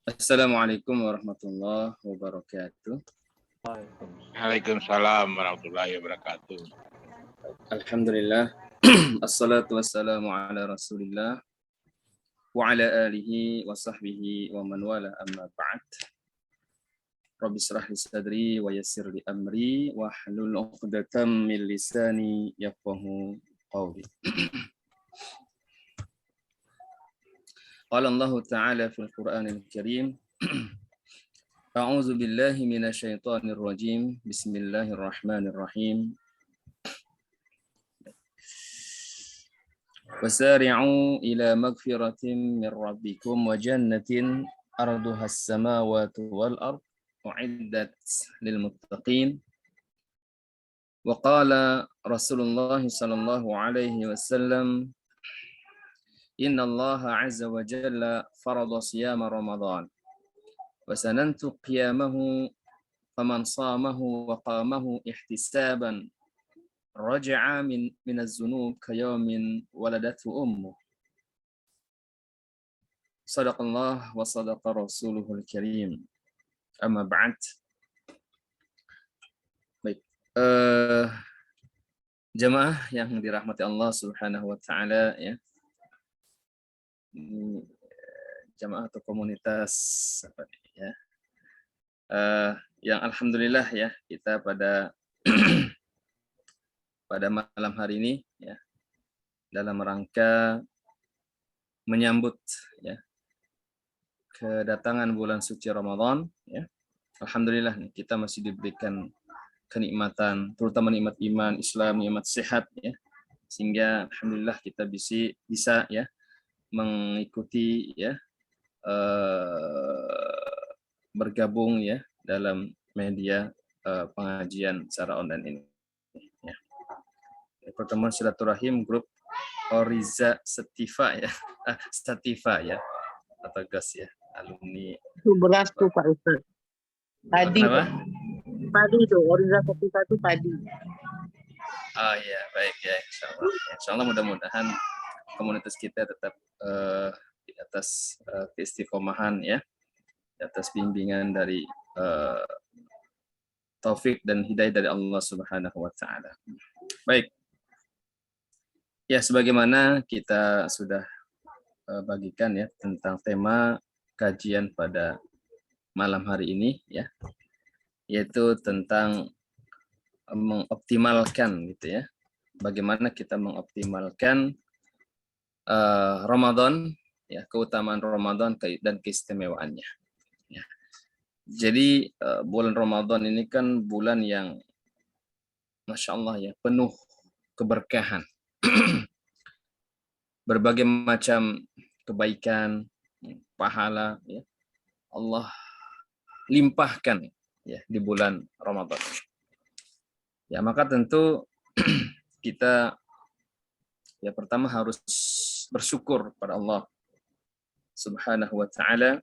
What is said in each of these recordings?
Assalamualaikum warahmatullahi wabarakatuh. Waalaikumsalam warahmatullahi wabarakatuh. Alhamdulillah. Assalatu wassalamu ala Rasulillah wa ala alihi wa sahbihi wa man wala amma ba'd. Rabbi shrah li sadri wa yassir li amri wa hlul 'uqdatam min lisani yafqahu qawli. Qala Allah Ta'ala fil Qur'anil Karim. A'udzu billahi minasy syaithanir rajim. Bismillahirrahmanirrahim. Wasari'u ila magfiratin min rabbikum wa jannatin arduha as-samawati wal ard u'iddat lil muttaqin. Wa qala Rasulullah sallallahu alaihi wasallam inna Allah azza wa jalla farada siyama Ramadan wa sanantu qiyamahu faman samahu wa qamahu ihtisaban raja'a min az-zunub kayawmin waladatu ummu. Sadaqallah wa sadaqa rasuluhul karim. Amma ba'd. Baik. Jamaah yang dirahmati Allah Subhanahu wa taala ya. Jamaah atau komunitas apa ya. Yang alhamdulillah ya kita pada pada malam hari ini ya dalam rangka menyambut ya kedatangan bulan suci Ramadan ya. Alhamdulillah nih, kita masih diberikan kenikmatan, terutama nikmat iman, Islam, nikmat sehat ya. Sehingga alhamdulillah kita bisa ya mengikuti ya bergabung ya dalam media pengajian secara online ini ya. Pertemuan silaturahim grup Oriza Sativa ya. Sativa ya. Atau GAS ya, alumni. Itu beras tuh Pak Ustaz. Tadi Kenapa? Tadi tuh Oriza Sativa itu tadi. Oh iya, baik ya, insyaallah. Insyaallah mudah-mudahan komunitas kita tetap di atas keistiqomahan ya, di atas bimbingan dari taufik dan hidayah dari Allah Subhanahu wa taala. Baik. Ya, sebagaimana kita sudah bagikan ya tentang tema kajian pada malam hari ini ya, yaitu tentang mengoptimalkan gitu ya, bagaimana kita mengoptimalkan Ramadan ya, keutamaan Ramadan dan keistimewaannya ya. Jadi bulan Ramadan ini kan bulan yang Masya Allah ya penuh keberkahan. Berbagai macam kebaikan, pahala ya Allah limpahkan ya di bulan Ramadan. Ya, maka tentu kita ya pertama harus bersyukur pada Allah Subhanahu wa taala.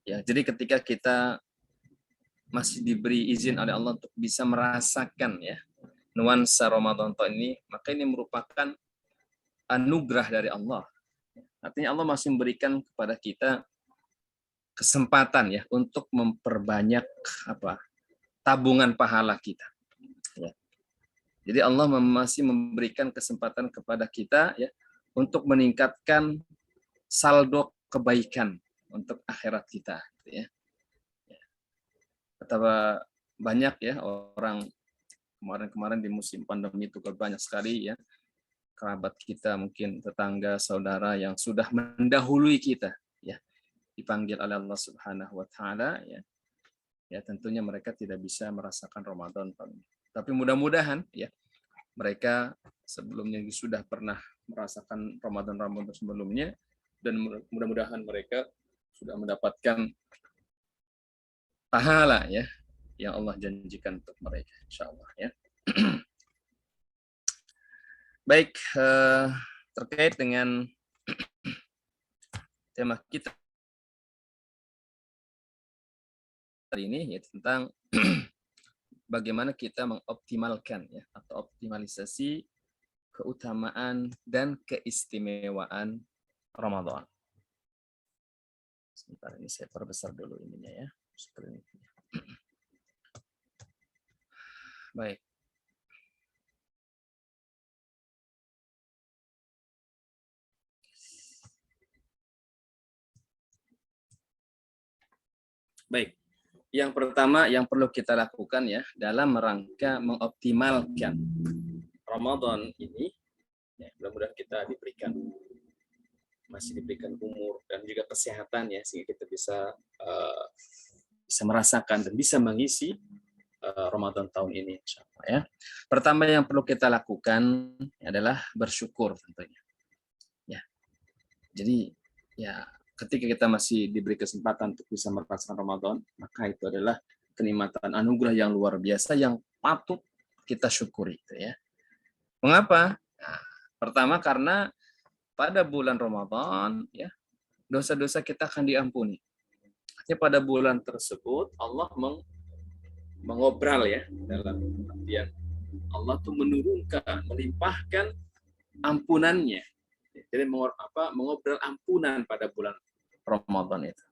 Ya, jadi ketika kita masih diberi izin oleh Allah untuk bisa merasakan ya nuansa Ramadan tahun ini, maka ini merupakan anugerah dari Allah. Artinya Allah masih memberikan kepada kita kesempatan ya untuk memperbanyak tabungan pahala kita. Ya. Jadi Allah masih memberikan kesempatan kepada kita ya untuk meningkatkan saldo kebaikan untuk akhirat kita. Gitu ya. Betapa banyak ya orang kemarin di musim pandemi itu banyak sekali ya kerabat kita, mungkin tetangga, saudara yang sudah mendahului kita ya dipanggil oleh Allah Subhanahu wa taala ya. Ya tentunya mereka tidak bisa merasakan Ramadan tahun ini. Tapi mudah-mudahan ya mereka sebelumnya sudah pernah merasakan Ramadan sebelumnya, dan mudah-mudahan mereka sudah mendapatkan pahala ya yang Allah janjikan untuk mereka, insyaallah ya. Baik, terkait dengan tema kita hari ini ya tentang bagaimana kita mengoptimalkan ya atau optimalisasi keutamaan dan keistimewaan Ramadan. Sebentar, ini saya perbesar dulu ininya ya. Seperti ini. Baik. Baik. Yang pertama yang perlu kita lakukan ya dalam rangka mengoptimalkan Ramadan ini, ya, mudah-mudahan kita masih diberikan umur dan juga kesehatan ya sehingga kita bisa merasakan dan bisa mengisi Ramadan tahun ini, insya Allah, ya. Pertama yang perlu kita lakukan adalah bersyukur tentunya. Ya. Jadi ya ketika kita masih diberi kesempatan untuk bisa merasakan Ramadan, maka itu adalah kenikmatan anugerah yang luar biasa yang patut kita syukuri, itu ya. Mengapa? Nah, pertama karena pada bulan Ramadan ya dosa-dosa kita akan diampuni. Artinya pada bulan tersebut Allah mengobral ya, dalam artian Allah tuh menurunkan, melimpahkan ampunannya. Jadi mengobral ampunan pada bulan Ramadan itu.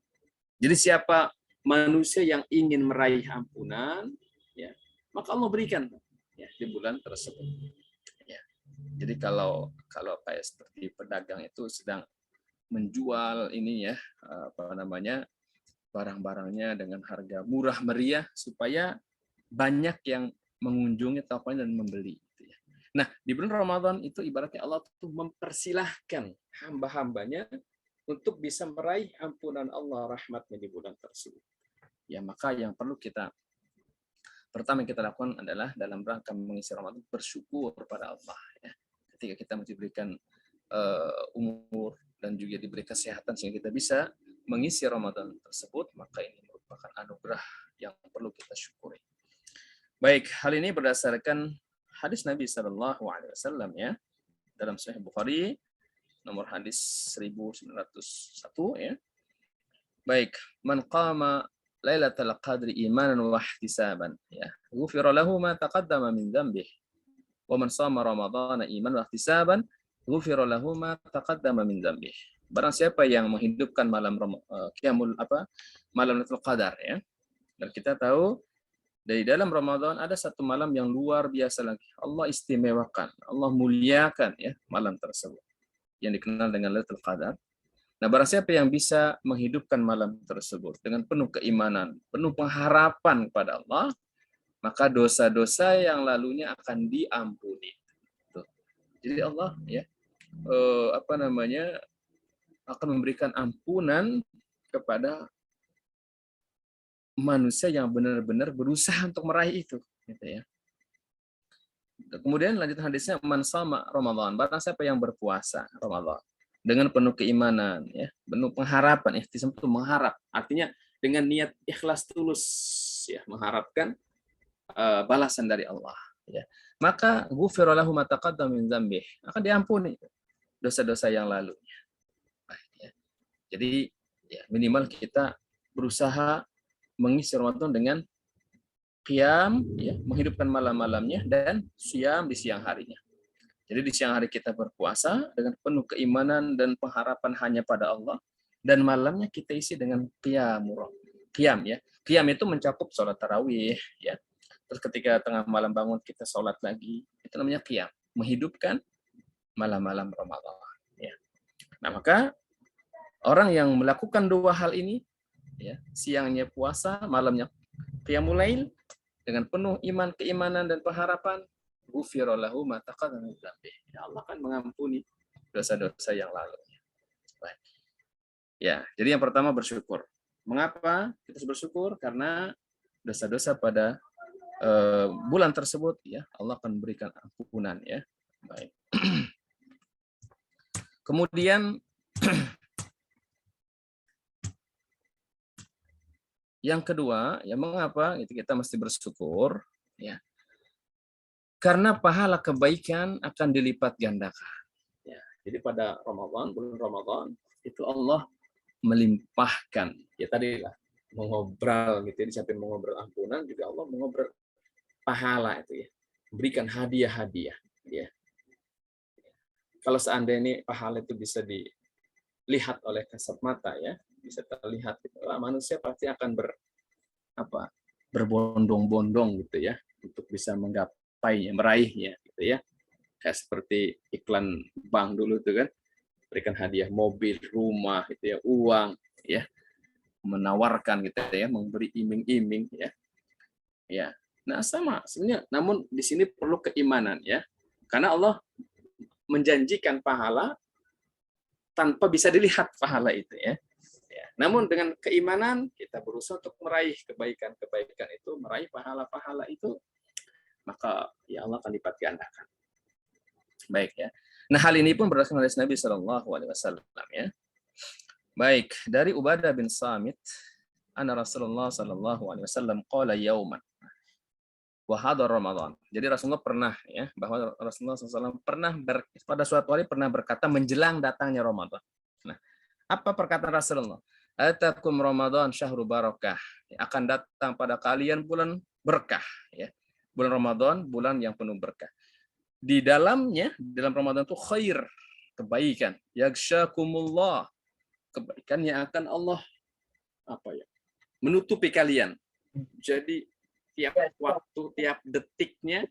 Jadi siapa manusia yang ingin meraih ampunan, ya, maka Allah berikan ya di bulan tersebut. Ya. Jadi kalau kayak seperti pedagang itu sedang menjual ini ya barang-barangnya dengan harga murah meriah supaya banyak yang mengunjungi tokonya dan membeli. Nah, di bulan Ramadan itu ibaratnya Allah tuh mempersilahkan hamba-hambanya untuk bisa meraih ampunan Allah, rahmatnya di bulan tersebut. Ya, maka yang perlu pertama yang kita lakukan adalah dalam rangka mengisi Ramadan bersyukur kepada Allah. Ya. Ketika kita diberikan umur dan juga diberi kesehatan sehingga kita bisa mengisi Ramadan tersebut, maka ini merupakan anugerah yang perlu kita syukuri. Baik, hal ini berdasarkan hadis Nabi Shallallahu Alaihi Wasallam ya dalam Sahih Bukhari nomor hadis 1901 ya. Baik, man qama lailatul qadri imanan wa ihtisaban ya ghufira lahu ma taqaddama min dhanbihi wa man shama ramadhana imanan wa ihtisaban ghufira lahu ma taqaddama min dhanbihi. Barang siapa yang menghidupkan malam Lailatul Qadar ya. Dan kita tahu dari dalam Ramadan ada satu malam yang luar biasa lagi. Allah istimewakan, Allah muliakan ya malam tersebut yang dikenal dengan Lailatul Qadar. Nah, barang siapa yang bisa menghidupkan malam tersebut dengan penuh keimanan, penuh pengharapan pada Allah, maka dosa-dosa yang lalunya akan diampuni. Tuh. Jadi Allah ya akan memberikan ampunan kepada manusia yang benar-benar berusaha untuk meraih itu, gitu ya. Kemudian lanjut hadisnya, man shama Ramadan, barang siapa yang berpuasa Ramadan dengan penuh keimanan, ya, penuh pengharapan, ihtisam itu mengharap, artinya dengan niat ikhlas tulus, ya, mengharapkan balasan dari Allah, ya. Maka ghufira lahu ma taqaddama min dzambih, akan diampuni dosa-dosa yang lalunya. Ya. Jadi ya, minimal kita berusaha mengisi Ramadan dengan qiyam, ya, menghidupkan malam-malamnya, dan siyam di siang harinya. Jadi di siang hari kita berpuasa dengan penuh keimanan dan pengharapan hanya pada Allah, dan malamnya kita isi dengan qiyam ya. Qiyam itu mencakup sholat tarawih ya. Terus ketika tengah malam bangun kita sholat lagi, itu namanya qiyam, menghidupkan malam-malam Ramadan ya. Nah, maka orang yang melakukan dua hal ini ya, siangnya puasa, malamnya qiyamul lail dengan penuh iman, keimanan dan pengharapan, ghufira lahu ma taqaddama min dzambihi. Ya, Allah akan mengampuni dosa-dosa yang lalu. Baik. Ya, jadi yang pertama bersyukur. Mengapa kita harus bersyukur? Karena dosa-dosa pada bulan tersebut ya Allah akan berikan ampunan ya. Baik. Kemudian yang kedua, ya mengapa kita mesti bersyukur ya? Karena pahala kebaikan akan dilipat gandakan. Ya, jadi pada Ramadan, bulan Ramadan itu Allah melimpahkan. Ya tadi lah mengobral gitu ya, di samping mengobral ampunan juga Allah mengobral pahala itu ya. Berikan hadiah-hadiah ya. Kalau seandainya pahala itu bisa lihat oleh kasat mata ya, bisa terlihat gitu. Manusia pasti akan berbondong-bondong gitu ya untuk bisa menggapainya, meraihnya gitu ya. Kayak seperti iklan bank dulu tuh kan, berikan hadiah mobil, rumah gitu ya, uang ya, menawarkan gitu ya, memberi iming-iming ya. Ya. Nah, sama sebenarnya, namun di sini perlu keimanan ya. Karena Allah menjanjikan pahala tanpa bisa dilihat pahala itu ya. Ya. Namun dengan keimanan kita berusaha untuk meraih kebaikan-kebaikan itu, meraih pahala-pahala itu, maka ya Allah akan lipat gandakan. Baik ya. Nah, hal ini pun berdasarkan hadis Nabi Shallallahu Alaihi Wasallam ya. Baik, dari Ubadah bin Samit, anna Rasulullah Shallallahu Alaihi Wasallam qala yauman wa hadar Ramadan. Jadi Rasulullah pernah ya, bahwa Rasulullah SAW pernah pada suatu hari pernah berkata menjelang datangnya Ramadan. Nah, apa perkataan Rasulullah? Atakum Ramadan syahru barakah. Akan datang pada kalian bulan berkah ya. Bulan Ramadan bulan yang penuh berkah. Di dalamnya, dalam Ramadan itu khair, kebaikan. Yagsyakumullah, kebaikan yang akan Allah menutupi kalian. Jadi tiap waktu, tiap detiknya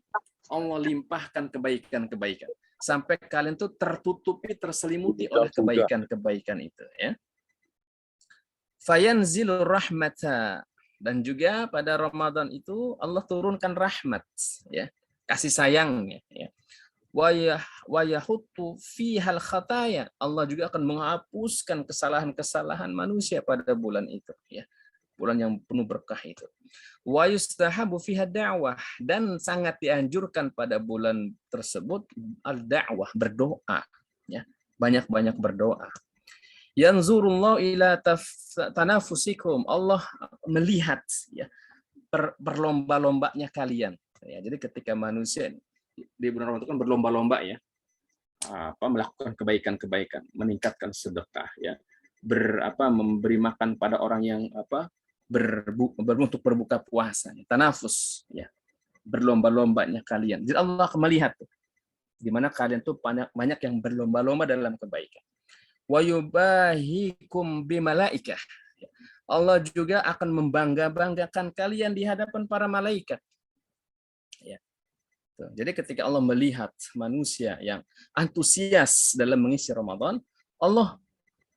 Allah limpahkan kebaikan-kebaikan. Sampai kalian tuh tertutupi, terselimuti oleh kebaikan-kebaikan itu ya. Fayanzilur rahmata, dan juga pada Ramadan itu Allah turunkan rahmat ya, kasih sayangnya ya. Wa yahuttu fihal khataya, Allah juga akan menghapuskan kesalahan-kesalahan manusia pada bulan itu ya. Bulan yang penuh berkah itu. Wa yustahabu fiha da'wah, dan sangat dianjurkan pada bulan tersebut al-da'wah, berdoa ya. Banyak-banyak berdoa. Yanzurullahu ila tanafusikum, Allah melihat ya berlomba-lombanya kalian ya. Jadi ketika manusia di bulan Ramadan itu kan berlomba-lomba ya, melakukan kebaikan-kebaikan, meningkatkan sedekah ya, memberi makan pada orang yang untuk berbuka puasa, tanafus ya, berlomba-lombanya kalian. Jadi Allah akan melihat tuh, di mana kalian tuh banyak yang berlomba-lomba dalam kebaikan. Wa yubahikum bimalaikah, Allah juga akan membangga-banggakan kalian di hadapan para malaikat. Ya. Jadi ketika Allah melihat manusia yang antusias dalam mengisi Ramadan, Allah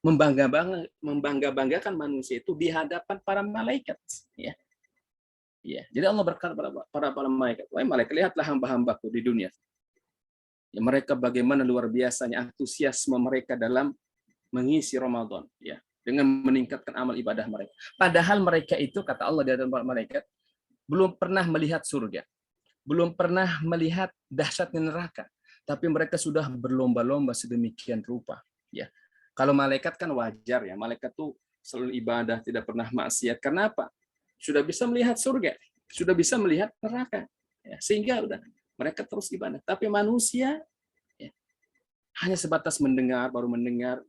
membangga-banggakan manusia itu di hadapan para malaikat ya. Ya, jadi Allah berkata para malaikat, "Wahai malaikat, lihatlah hamba-hambaku di dunia. Ya, mereka bagaimana luar biasanya antusiasme mereka dalam mengisi Ramadan ya, dengan meningkatkan amal ibadah mereka. Padahal mereka itu, kata Allah di hadapan para malaikat, belum pernah melihat surga, belum pernah melihat dahsyatnya neraka, tapi mereka sudah berlomba-lomba sedemikian rupa ya. Kalau malaikat kan wajar ya, malaikat tuh selalu ibadah, tidak pernah maksiat. Kenapa? Sudah bisa melihat surga, sudah bisa melihat neraka ya, sehingga udah mereka terus ibadah. Tapi manusia ya, hanya sebatas mendengar, baru mendengar,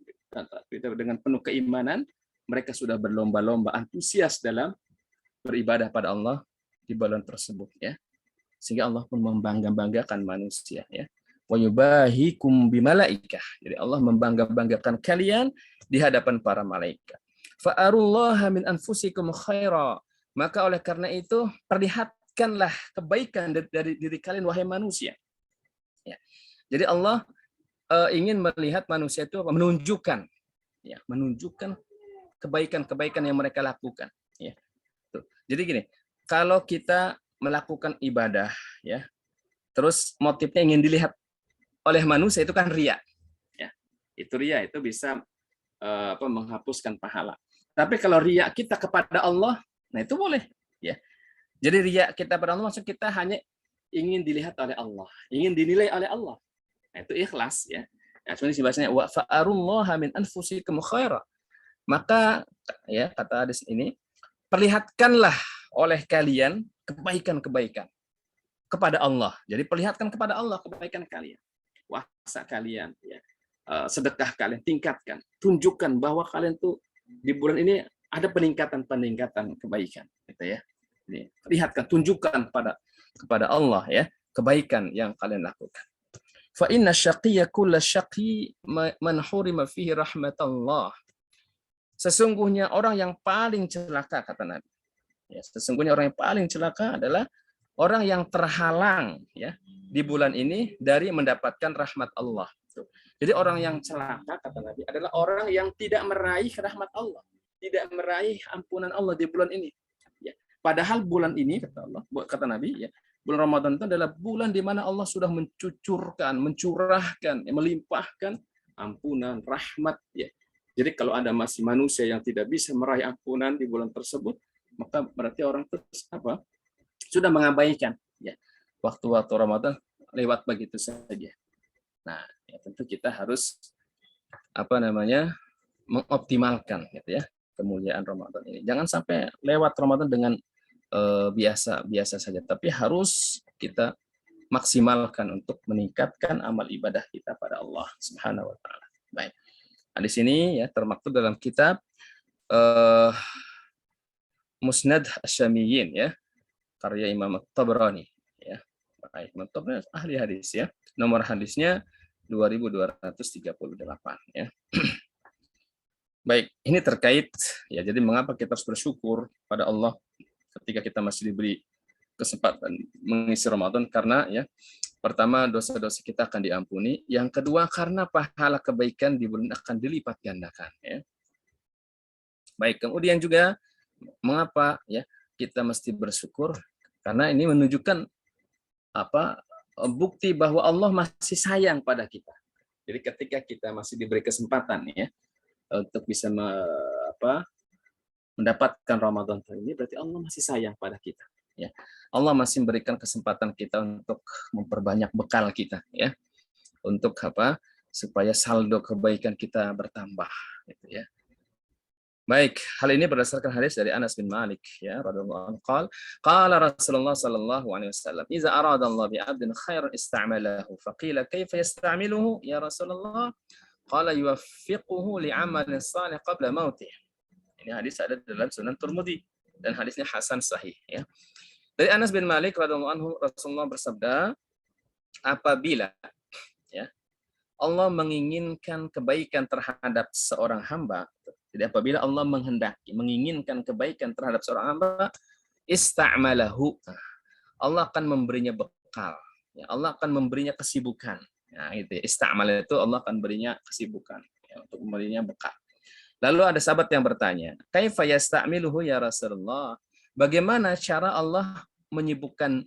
dengan penuh keimanan mereka sudah berlomba-lomba antusias dalam beribadah pada Allah di bulan tersebut ya, sehingga Allah pun membangga-banggakan manusia ya. Wa yubahikum bimalaikah, jadi Allah membangga-banggakan kalian di hadapan para malaikat. Fa arullaha min anfusikum khaira, maka oleh karena itu perlihatkanlah kebaikan dari diri kalian wahai manusia ya. Jadi Allah ingin melihat manusia itu menunjukkan ya, menunjukkan kebaikan-kebaikan yang mereka lakukan ya. Tuh. Jadi gini, kalau kita melakukan ibadah ya, terus motifnya ingin dilihat oleh manusia, itu kan riya ya. Itu riya, itu bisa menghapuskan pahala. Tapi kalau riya kita kepada Allah, nah itu boleh ya. Jadi riya kita pada Allah maksud kita hanya ingin dilihat oleh Allah, ingin dinilai oleh Allah. Nah, itu ikhlas ya. Nah, sebenarnya bahasanya wa fa'arullaha min anfusikum khaira. Maka ya, kata hadis ini, perlihatkanlah oleh kalian kebaikan-kebaikan kepada Allah. Jadi perlihatkan kepada Allah kebaikan kalian. Puasa kalian ya. Sedekah kalian tingkatkan. Tunjukkan bahwa kalian tuh di bulan ini ada peningkatan kebaikan gitu ya. Ini perlihatkan, tunjukkan kepada Allah ya kebaikan yang kalian lakukan. Fa inna syaqiyya kulla syaqi man hurima fihi rahmatallah. Sesungguhnya orang yang paling celaka, kata Nabi. Ya, sesungguhnya orang yang paling celaka adalah orang yang terhalang ya di bulan ini dari mendapatkan rahmat Allah. Jadi orang yang celaka, kata Nabi, adalah orang yang tidak meraih rahmat Allah, tidak meraih ampunan Allah di bulan ini. Ya. Padahal bulan ini, kata Allah, kata Nabi, ya, bulan Ramadan itu adalah bulan di mana Allah sudah mencucurkan, mencurahkan, melimpahkan ampunan, rahmat. Ya. Jadi kalau ada masih manusia yang tidak bisa meraih ampunan di bulan tersebut, maka berarti orang itu apa? Sudah mengabaikan ya waktu-waktu Ramadan lewat begitu saja. Nah, ya tentu kita harus mengoptimalkan gitu ya kemuliaan Ramadan ini. Jangan sampai lewat Ramadan dengan biasa saja, tapi harus kita maksimalkan untuk meningkatkan amal ibadah kita pada Allah Subhanahu wa taala. Baik. Nah, di sini ya termaktub dalam kitab Musnad Asy-Syamiyyin ya, karya Imam At-Tabrani ya. Baik, Imam Tabrani ahli hadis ya. Nomor hadisnya 2238 ya. Baik, ini terkait ya, jadi mengapa kita harus bersyukur pada Allah ketika kita masih diberi kesempatan mengisi Ramadan, karena ya pertama dosa-dosa kita akan diampuni, yang kedua karena pahala kebaikan di bulan akan dilipat gandakan ya. Baik, kemudian juga mengapa ya kita mesti bersyukur, karena ini menunjukkan bukti bahwa Allah masih sayang pada kita. Jadi ketika kita masih diberi kesempatan ya untuk bisa mendapatkan Ramadan ini, berarti Allah masih sayang pada kita ya. Allah masih memberikan kesempatan kita untuk memperbanyak bekal kita ya, untuk supaya saldo kebaikan kita bertambah gitu ya. Baik, hal ini berdasarkan hadis dari Anas bin Malik ya radhiyallahu anhu, qala Rasulullah sallallahu alaihi wasallam, "Idza arada Allah bi 'abdin khairan ista'malahu." Faqila, "Kaifa yasta'miluhu ya Rasulullah?" Qala, "Yuwaffiquhu li'amalin shalih qabla mautih." Ini hadis ada dalam Sunan Tirmidzi dan hadisnya hasan sahih ya. Dari Anas bin Malik radhiyallahu anhu, Rasulullah bersabda, apabila ya Allah menginginkan kebaikan terhadap seorang hamba, jadi apabila Allah menginginkan kebaikan terhadap seorang hamba, ista'malahu, Allah akan memberinya bekal. Ya, Allah akan memberinya kesibukan. Nah, itu ya. Ista'mal itu Allah akan berinya kesibukan ya, untuk memberinya bekal. Lalu ada sahabat yang bertanya, kaifa yasta'miluhu ya Rasulullah? Bagaimana cara Allah menyibukkan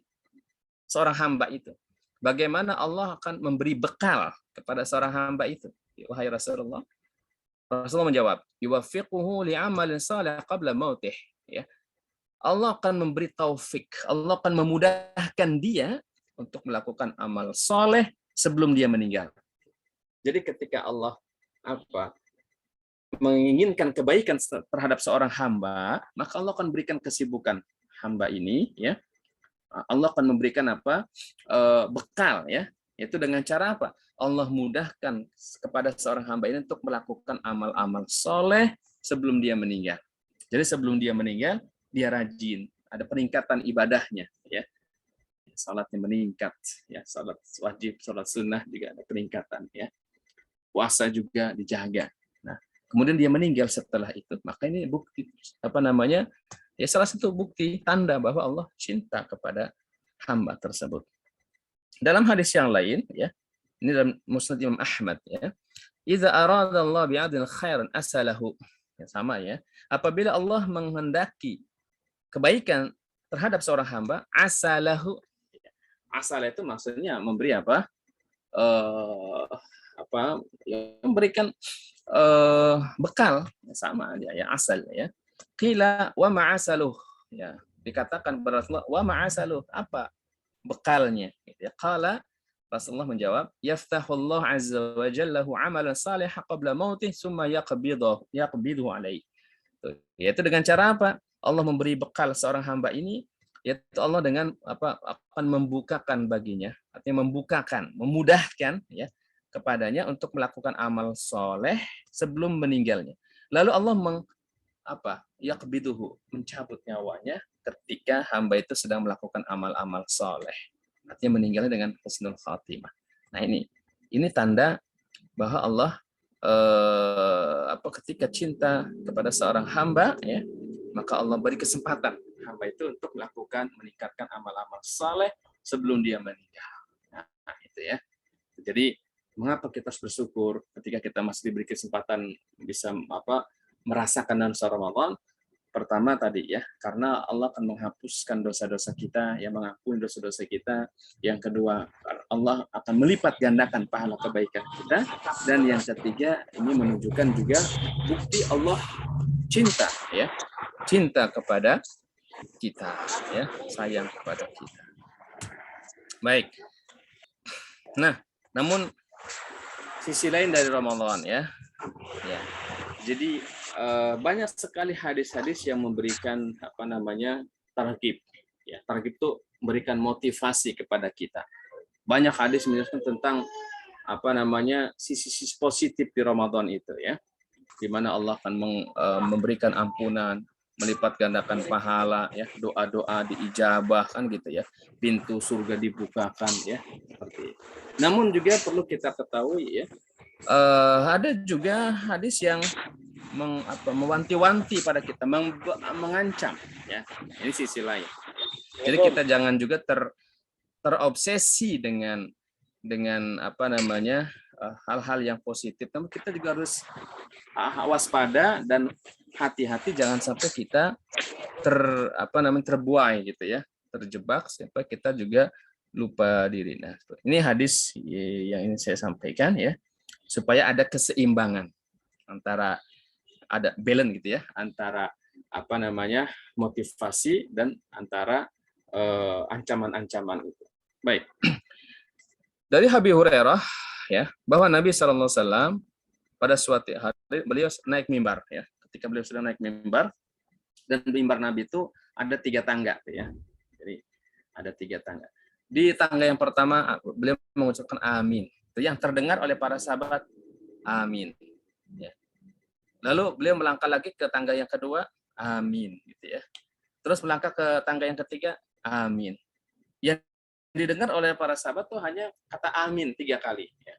seorang hamba itu? Bagaimana Allah akan memberi bekal kepada seorang hamba itu? Wahai Rasulullah. Rasulullah menjawab, yuwaffiquhu li'amalin salih qabla mautih. Ya. Allah akan memberi taufik, Allah akan memudahkan dia untuk melakukan amal soleh sebelum dia meninggal. Jadi ketika Allah menginginkan kebaikan terhadap seorang hamba, maka Allah akan berikan kesibukan hamba ini ya. Allah akan memberikan bekal ya, yaitu dengan cara apa? Allah mudahkan kepada seorang hamba ini untuk melakukan amal-amal soleh sebelum dia meninggal. Jadi sebelum dia meninggal, dia rajin, ada peningkatan ibadahnya ya. Salatnya meningkat ya, salat wajib, salat sunnah juga ada peningkatan ya. Puasa juga dijaga. Nah, kemudian dia meninggal setelah itu, maka ini bukti ya salah satu bukti tanda bahwa Allah cinta kepada hamba tersebut. Dalam hadis yang lain ya, ini dalam Musnad Imam Ahmad ya, idza arada Allah bi'adil khairan asalahu, ya sama ya, apabila Allah menghendaki kebaikan terhadap seorang hamba, asalahu, asal itu maksudnya memberi memberikan bekal, ya sama aja ya, asal ya. Qila wa ma'asaluh, ya dikatakan kepada Rasulullah, wa ma'asaluh, apa bekalnya gitu ya. Qala, Rasulullah menjawab, yaftahullah azza wa jallahu amalan salih qabla mautih summa yaqbiduhu alaihi. Yaitu dengan cara apa? Allah memberi bekal seorang hamba ini, yaitu Allah dengan akan membukakan baginya, artinya memudahkan ya kepadanya untuk melakukan amal soleh sebelum meninggalnya. Lalu Allah yaqbiduhu, mencabut nyawanya ketika hamba itu sedang melakukan amal-amal soleh. Artinya meninggalnya dengan husnul khatimah. Nah ini Ini tanda bahwa Allah ketika cinta kepada seorang hamba, ya, maka Allah beri kesempatan hamba itu untuk melakukan meningkatkan amal-amal saleh sebelum dia meninggal. Nah, itu ya. Jadi mengapa kita harus bersyukur ketika kita masih diberi kesempatan bisa merasakan dalam Ramadan? Pertama tadi ya, karena Allah akan menghapuskan dosa-dosa kita, yang mengampuni dosa-dosa kita. Yang kedua, Allah akan melipat gandakan pahala kebaikan kita. Dan yang ketiga, ini menunjukkan juga bukti Allah cinta, ya, cinta kepada kita, ya, sayang kepada kita. Baik. Nah, namun sisi lain dari Ramadan, ya. Jadi banyak sekali hadis-hadis yang memberikan targhib. Ya, targhib itu memberikan motivasi kepada kita. Banyak hadis menjelaskan tentang sisi-sisi positif di Ramadan itu, ya. Di mana Allah akan memberikan ampunan, melipat gandakan pahala, ya, doa-doa diijabah, kan gitu ya. Pintu surga dibukakan, ya, seperti itu. Namun juga perlu kita ketahui, ya, ada juga hadis yang mewanti-wanti pada kita, mengancam, ya. Ini sisi lain. Jadi kita jangan juga terobsesi dengan hal-hal yang positif. Namun kita juga harus waspada dan hati-hati, jangan sampai kita terbuai gitu ya, terjebak sampai kita juga lupa diri. Nah, ini hadis yang ini saya sampaikan, ya, supaya ada keseimbangan antara ada balance gitu ya, antara motivasi dan antara ancaman-ancaman itu. Baik. Dari Abi Hurairah, ya, bahwa Nabi SAW pada suatu hari beliau naik mimbar, ya. Ketika beliau sudah naik mimbar, dan mimbar Nabi itu ada 3 tangga, ya. Jadi ada 3 tangga. Di tangga yang pertama beliau mengucapkan amin. Itu yang terdengar oleh para sahabat, amin. Ya. Lalu beliau melangkah lagi ke tangga yang kedua, amin, gitu ya. Terus melangkah ke tangga yang ketiga, amin. Yang didengar oleh para sahabat tuh hanya kata amin 3 kali. Ya.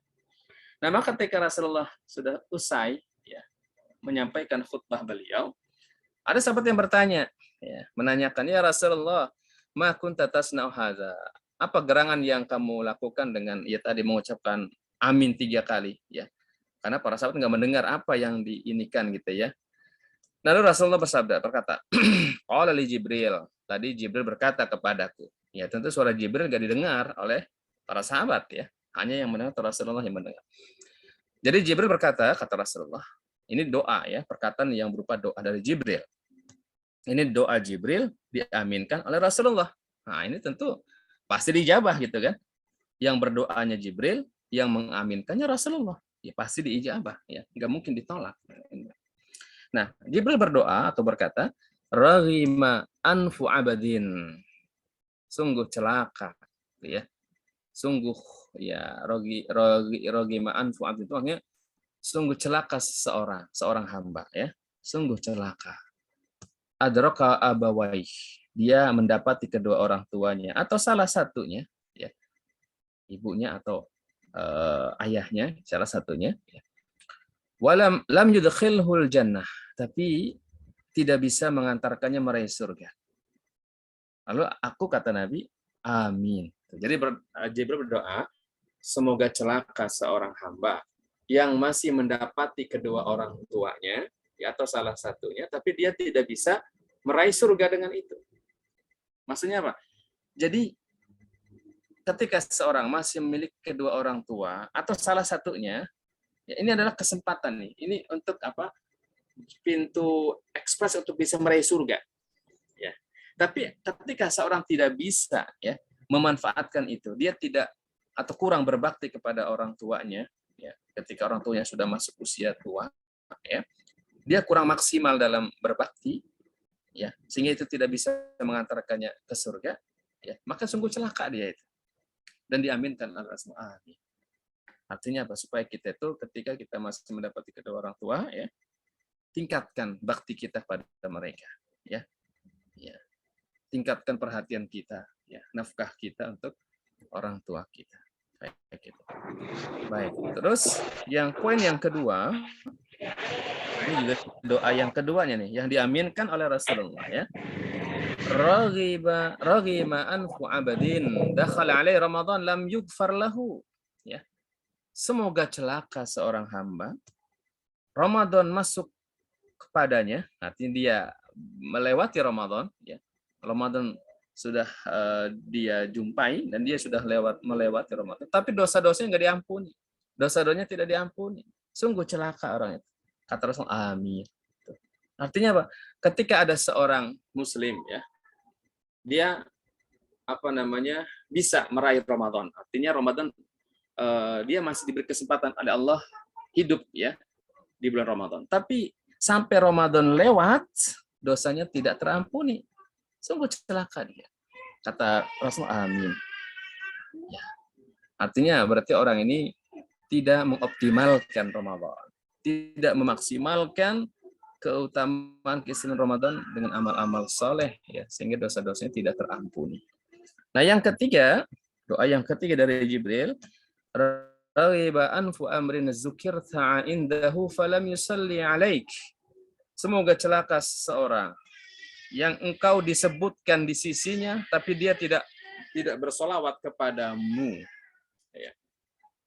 Nah, maka ketika Rasulullah sudah usai, ya, menyampaikan khutbah beliau, ada sahabat yang bertanya, ya, menanyakan, ya Rasulullah, ma kunta tasna'u hadza? Apa gerangan yang kamu lakukan dengan tadi mengucapkan amin 3 kali, ya? Karena para sahabat nggak mendengar apa yang diinikan gitu ya. Lalu Rasulullah berkata, qala li Jibril. Tadi Jibril berkata kepadaku. Ya, tentu suara Jibril nggak didengar oleh para sahabat, ya. Hanya yang mendengar Rasulullah yang mendengar. Jadi Jibril berkata, kata Rasulullah, ini doa, ya, perkataan yang berupa doa dari Jibril. Ini doa Jibril diaminkan oleh Rasulullah. Nah, ini tentu pasti dijabah gitu kan. Yang berdoanya Jibril, yang mengaminkannya Rasulullah. Ya pasti diijabah, ya, nggak mungkin ditolak. Nah, Jibril berdoa atau berkata, raghima anfu abadin, sungguh celaka, ya, sungguh, ya, raghima anfu abadin itu artinya sungguh celaka seorang hamba, ya, sungguh celaka. Adraka abawai, dia mendapati kedua orang tuanya atau salah satunya, ya, ibunya atau ayahnya salah satunya, ya. Walam lam yudkhilhul jannah, tapi tidak bisa mengantarkannya meraih surga. Lalu aku, kata Nabi, amin. Jadi Jibril berdoa, semoga celaka seorang hamba yang masih mendapati kedua orang tuanya, ya, atau salah satunya, tapi dia tidak bisa meraih surga dengan itu. Maksudnya apa? Jadi ketika seorang masih memiliki kedua orang tua atau salah satunya, ya, ini adalah kesempatan nih. Ini untuk apa? Pintu ekspres untuk bisa meraih surga. Ya. Tapi ketika seorang tidak bisa, ya, memanfaatkan itu, dia tidak atau kurang berbakti kepada orang tuanya, ya, ketika orang tuanya sudah masuk usia tua, ya, dia kurang maksimal dalam berbakti, ya, sehingga itu tidak bisa mengantarkannya ke surga, ya, maka sungguh celaka dia itu. Dan diaminkan oleh Rasulullah. Artinya apa? Supaya kita itu ketika kita masih mendapati kedua orang tua, ya, tingkatkan bakti kita pada mereka, ya. Ya. Tingkatkan perhatian kita, ya, nafkah kita untuk orang tua kita. Baik, gitu. Baik. Terus poin yang kedua, ini juga doa yang keduanya nih, yang diaminkan oleh Rasulullah ya. Raghima anfu abadin dakhala alaihi Ramadan lam yughfar lahu. Ya. Semoga celaka seorang hamba, Ramadan masuk kepadanya, artinya dia melewati Ramadan, ya. Ramadan sudah dia jumpai dan dia sudah melewati Ramadan, tapi dosa-dosanya nggak diampuni. Dosa-dosanya tidak diampuni. Sungguh celaka orang itu. Kata Rasul, amin. Artinya apa? Ketika ada seorang muslim ya, dia bisa meraih Ramadan. Artinya Ramadan dia masih diberi kesempatan oleh Allah hidup ya di bulan Ramadan. Tapi sampai Ramadan lewat, dosanya tidak terampuni. Sungguh celaka dia. Kata Rasul, amin. Ya. Artinya berarti orang ini tidak mengoptimalkan Ramadan. Tidak memaksimalkan keutamaan keistimewaan Ramadan dengan amal-amal soleh, ya, sehingga dosa-dosanya tidak terampuni. Nah, yang ketiga, doa yang ketiga dari Jibril, raghiba anfu amrin dzukirta indahu falam yusalli alaik. Semoga celaka seseorang yang engkau disebutkan di sisinya, tapi dia tidak bersolawat kepadamu. Ya.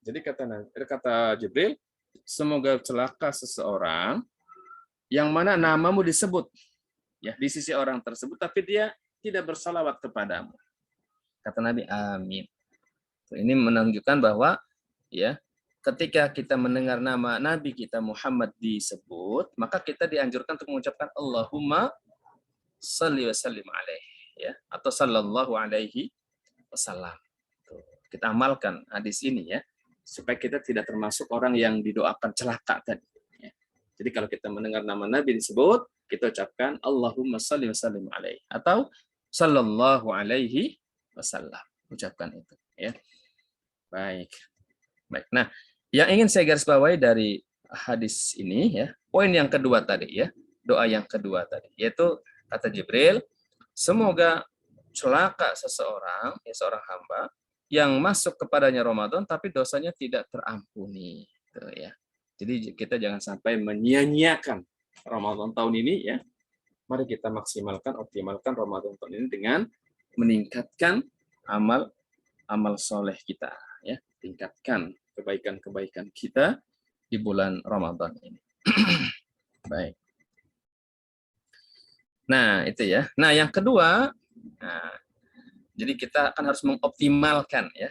Jadi kata Jibril, semoga celaka seseorang yang mana namamu disebut ya di sisi orang tersebut, tapi dia tidak bersolawat kepadamu. Kata Nabi, amin. Ini menunjukkan bahwa ya ketika kita mendengar nama Nabi kita Muhammad disebut, maka kita dianjurkan untuk mengucapkan Allahumma shalli wa sallim alaihi ya, atau sallallahu alaihi wasallam. Kita amalkan hadis ini ya, supaya kita tidak termasuk orang yang didoakan celaka tadi. Ya. Jadi kalau kita mendengar nama Nabi disebut, kita ucapkan Allahumma shalli wa sallim alaihi atau sallallahu alaihi wasallam. Ucapkan itu ya. Baik. Nah, yang ingin saya garis bawahi dari hadis ini ya, poin yang kedua tadi ya, doa yang kedua tadi, yaitu kata Jibril, semoga celaka seseorang, ya seorang hamba yang masuk kepadanya Ramadan tapi dosanya tidak terampuni, gitu ya. Jadi kita jangan sampai menyia-nyiakan Ramadan tahun ini ya. Mari kita maksimalkan, optimalkan Ramadan tahun ini dengan meningkatkan amal soleh kita ya, tingkatkan kebaikan-kebaikan kita di bulan Ramadan ini. Baik. Nah, itu ya. Nah, yang kedua, jadi kita akan harus mengoptimalkan ya,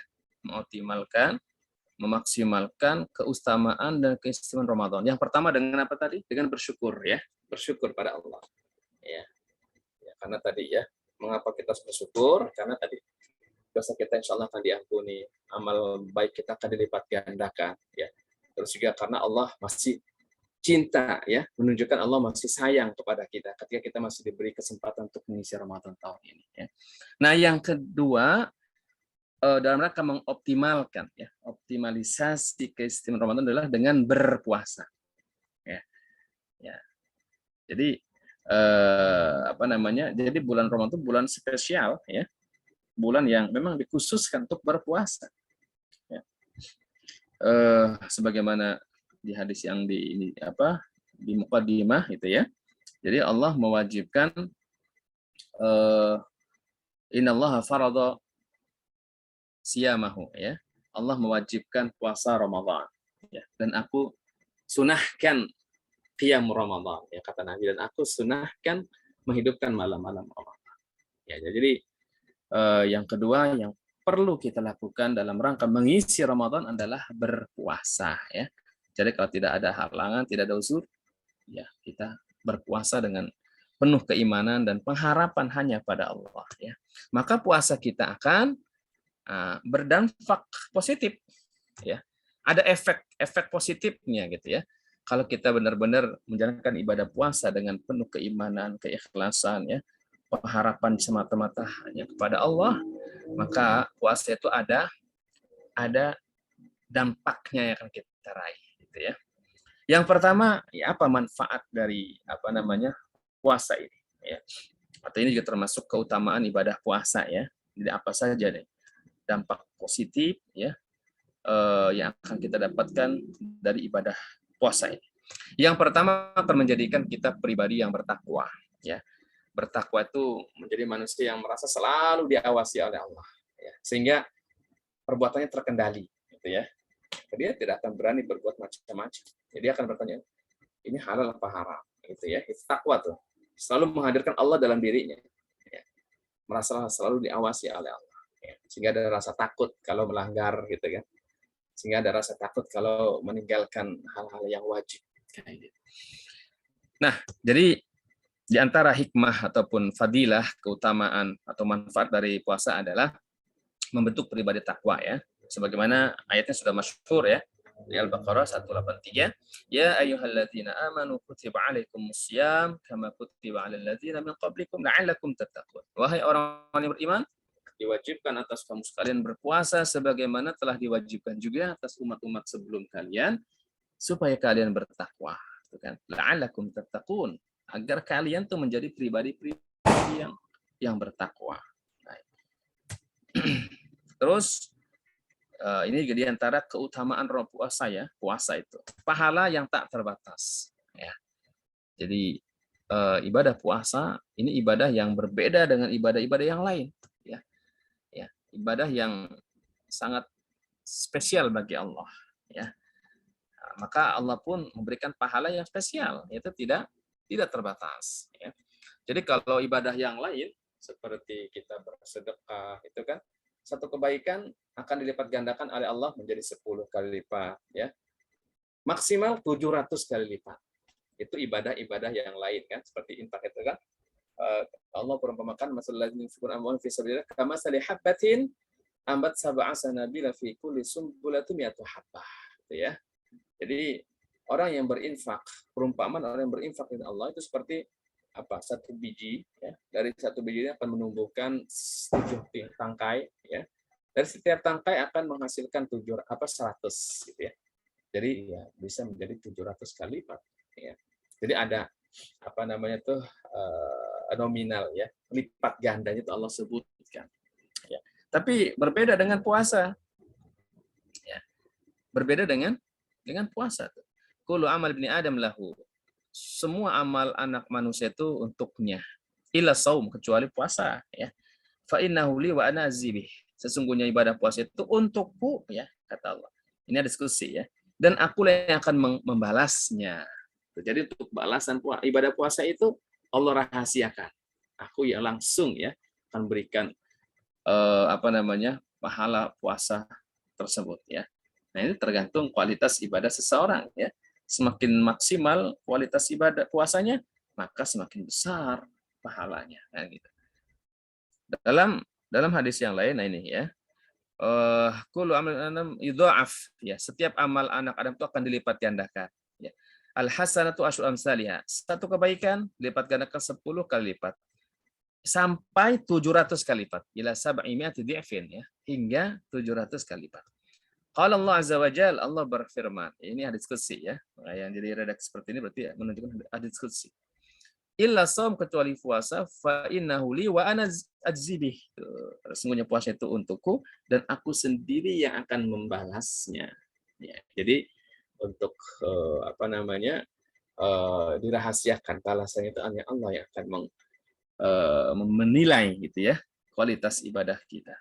memaksimalkan keutamaan dan keistimewaan Ramadan. Yang pertama dengan apa tadi? Dengan bersyukur ya, bersyukur pada Allah. Ya, karena tadi ya, mengapa kita harus bersyukur? Karena tadi dosa kita insya Allah akan diampuni, amal baik kita akan dilipat gandakan ya. Terus juga karena Allah masih cinta ya, menunjukkan Allah masih sayang kepada kita ketika kita masih diberi kesempatan untuk mengisi Ramadan tahun ini ya. Nah, yang kedua dalam rangka mengoptimalkan ya, optimalisasi keistimewaan Ramadan adalah dengan berpuasa. Ya. Ya. Jadi Jadi bulan Ramadan itu bulan spesial ya. Bulan yang memang dikhususkan untuk berpuasa. Ya. Sebagaimana di hadis yang di muqaddimah itu ya. Jadi Allah mewajibkan innallaha farada siyamahu ya. Allah mewajibkan puasa Ramadan ya. Dan aku sunahkan qiyam Ramadan ya, kata Nabi, dan aku sunahkan menghidupkan malam-malam Ramadan. Ya, jadi yang kedua yang perlu kita lakukan dalam rangka mengisi Ramadan adalah berpuasa ya. Jadi kalau tidak ada halangan, tidak ada uzur, ya kita berpuasa dengan penuh keimanan dan pengharapan hanya pada Allah ya. Maka puasa kita akan berdampak positif ya. Ada efek positifnya gitu ya. Kalau kita benar-benar menjalankan ibadah puasa dengan penuh keimanan, keikhlasan ya, pengharapan semata-mata hanya kepada Allah, maka puasa itu ada dampaknya yang akan kita raih gitu ya. Yang pertama, ya apa manfaat dari puasa ini ya. Atau ini juga termasuk keutamaan ibadah puasa ya. Jadi apa saja nih dampak positif ya yang akan kita dapatkan dari ibadah puasa ini. Yang pertama akan menjadikan kita pribadi yang bertakwa, ya. Bertakwa itu menjadi manusia yang merasa selalu diawasi oleh Allah, ya. Sehingga perbuatannya terkendali, gitu ya. Dia tidak akan berani berbuat macam-macam. Jadi dia akan bertanya, ini halal apa haram, gitu ya. Itu takwa tuh. Selalu menghadirkan Allah dalam dirinya, ya. Merasa selalu diawasi oleh Allah, ya. Sehingga ada rasa takut kalau melanggar, gitu kan. Sehingga ada rasa takut kalau meninggalkan hal-hal yang wajib. Nah, jadi di antara hikmah ataupun fadilah, keutamaan atau manfaat dari puasa adalah membentuk pribadi takwa, ya. Sebagaimana ayatnya sudah masyhur, ya. Di Al-Baqarah 183, ya ayyuhalladzina amanu kutiba alaikumussyam kama kutiba alal ladzina min qablikum la'allakum tattaqun. Wahai orang-orang yang beriman, diwajibkan atas kamu sekalian berpuasa sebagaimana telah diwajibkan juga atas umat-umat sebelum kalian supaya kalian bertakwa, gitu kan. La'allakum tattaqun, agar kalian tuh menjadi pribadi-pribadi yang bertakwa. Nah. Terus ini di antara keutamaan puasa, ya. Puasa itu pahala yang tak terbatas, ya. Jadi ibadah puasa ini ibadah yang berbeda dengan ibadah-ibadah yang lain, ya. Ya, ibadah yang sangat spesial bagi Allah, ya. Nah, maka Allah pun memberikan pahala yang spesial, itu tidak terbatas, ya. Jadi kalau ibadah yang lain seperti kita bersedekah, itu kan satu kebaikan akan dilipat gandakan oleh Allah menjadi 10 kali lipat, ya. Maksimal 700 kali lipat. Itu ibadah-ibadah yang lain kan, seperti infak itu kan. Allah perumpamakan masalah yunfiqun amwalahum fi sabilillah kama sali habbatin ambat sab'a sanabila fi kulli sumbulatin mi'atu habbah, gitu ya. Jadi orang yang berinfak, perumpamaan orang yang berinfak dengan Allah itu seperti apa? Satu biji, ya. Dari satu biji ini akan menumbuhkan 7 tangkai, ya. Dari setiap tangkai akan menghasilkan 100, gitu ya. Jadi ya bisa menjadi 700 kali lipat, ya. Jadi ada apa namanya tuh nominal, ya, lipat gandanya itu Allah sebutkan, ya. Tapi berbeda dengan puasa, ya. Berbeda dengan puasa tuh. Kullu amal ibni adam lahu. Semua amal anak manusia itu untuknya. Illa saum, kecuali puasa, ya. Fa innahu li wa ana azibih. Sesungguhnya ibadah puasa itu untukku, ya, kata Allah. Ini ada diskusi, ya. Dan akulah yang akan membalasnya. Jadi untuk balasan ibadah puasa itu Allah rahasiakan. Aku yang langsung, ya, akan berikan pahala puasa tersebut, ya. Nah, ini tergantung kualitas ibadah seseorang, ya. Semakin maksimal kualitas ibadah puasanya, maka semakin besar pahalanya. Nah, gitu. Dalam hadis yang lain, nah ini, ya. Kullu amal adam yudha'af, ya. Setiap amal anak Adam itu akan dilipat gandakan, ya. Al hasanatu asyru amsalihha. Satu kebaikan dilipat gandakan 10 kali lipat. Sampai 700 kali lipat. Ila sab'imi'ati dhi'fin, ya. Hingga 700 kali lipat. Qala Allah azza wa jalla, Allah berfirman. Ini hadis qudsi, ya. Nah, yang jadi redaksi seperti ini berarti menunjukkan hadis qudsi. Illa shaum, kecuali puasa, fa innahu li wa ana ajzibih. Sesungguhnya puasa itu untukku dan aku sendiri yang akan membalasnya. Ya, jadi untuk dirahasiakan balasannya itu hanya Allah yang akan menilai, gitu ya, kualitas ibadah kita.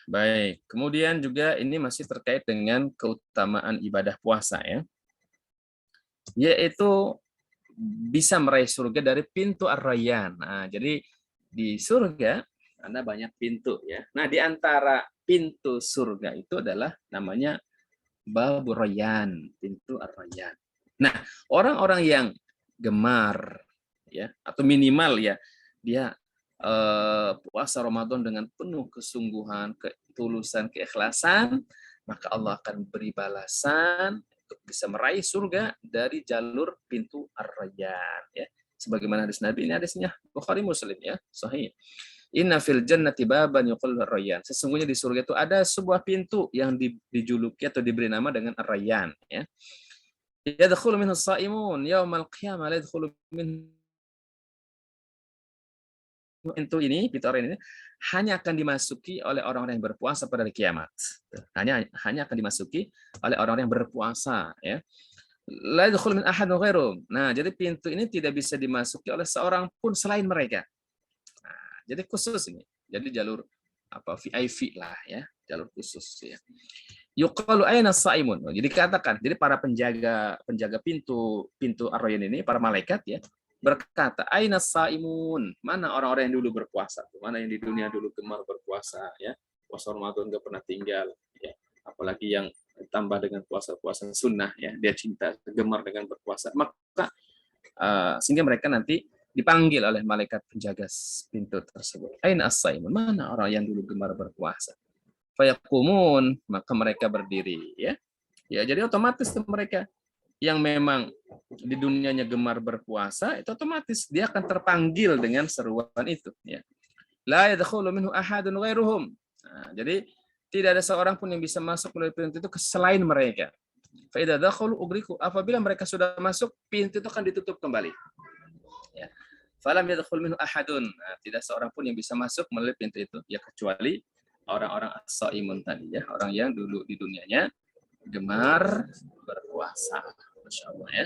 Baik, kemudian juga ini masih terkait dengan keutamaan ibadah puasa, ya. Yaitu bisa meraih surga dari pintu Ar-Rayyan. Nah, jadi di surga ada banyak pintu, ya. Nah, di antara pintu surga itu adalah namanya Babur Rayyan, pintu Ar-Rayyan. Nah, orang-orang yang gemar, ya, atau minimal, ya, dia puasa Ramadan dengan penuh kesungguhan, ketulusan, keikhlasan, maka Allah akan beri balasan untuk bisa meraih surga dari jalur pintu Ar-Rayyan, ya. Sebagaimana hadis Nabi, ini hadisnya Bukhari Muslim, ya, sahih. Inna fil jannati baban yuqalu Ar-Rayyan. Sesungguhnya di surga itu ada sebuah pintu yang dijuluki atau diberi nama dengan Ar-Rayyan, ya. Yadkhulu minhu as-sha'imun yaumal qiyamah la yadkhulu minhu pintu ini, pintu orang ini hanya akan dimasuki oleh orang-orang yang berpuasa pada hari kiamat. Hanya akan dimasuki oleh orang-orang yang berpuasa, ya. La yadkhulu min ahadin ghairuhum. Nah, jadi pintu ini tidak bisa dimasuki oleh seorang pun selain mereka. Nah, jadi khusus ini. Jadi jalur VIP lah ya, jalur khusus ya. Yuqalu aina saimun. Jadi katakan, jadi para penjaga pintu Ar-Rayyan ini, para malaikat ya, berkata, aina saimun, mana orang-orang yang dulu berpuasa, mana yang di dunia dulu gemar berpuasa ya, puasa Ramadan enggak pernah tinggal ya, apalagi yang tambah dengan puasa-puasa sunnah ya, dia cinta gemar dengan berpuasa, maka sehingga mereka nanti dipanggil oleh malaikat penjaga pintu tersebut. Aina as-saimun, mana orang yang dulu gemar berpuasa? Fayaqumun, maka mereka berdiri ya. Ya, jadi otomatis mereka yang memang di dunianya gemar berpuasa, itu otomatis dia akan terpanggil dengan seruan itu ya. La yadkhulu minhu ahadun ghairuhum. Nah, jadi tidak ada seorang pun yang bisa masuk melalui pintu itu selain mereka. Fa idza dakhalu ugriku, apabila mereka sudah masuk, pintu itu akan ditutup kembali. Ya. Falam yadkhul minhu ahadun. Nah, tidak seorang pun yang bisa masuk melalui pintu itu ya, kecuali orang-orang as-saimun tadi ya, orang yang dulu di dunianya gemar berpuasa. Masya Allah ya.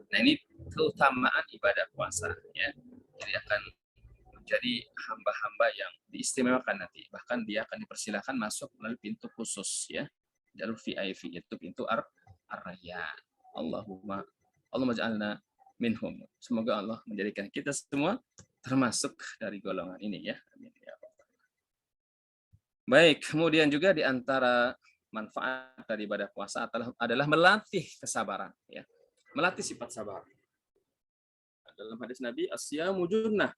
Nah, ini keutamaan ibadah puasa ya. Jadi akan menjadi hamba-hamba yang diistimewakan nanti. Bahkan dia akan dipersilahkan masuk melalui pintu khusus ya. Jalur VIP, itu pintu Ar-Rayyan. Allahumma ja'alna minhum. Semoga Allah menjadikan kita semua termasuk dari golongan ini ya. Amin ya Allah. Baik, kemudian juga di antara manfaat dari ibadah puasa adalah melatih kesabaran ya. Melatih sifat sabar. Dalam hadis Nabi, asyamu junnah.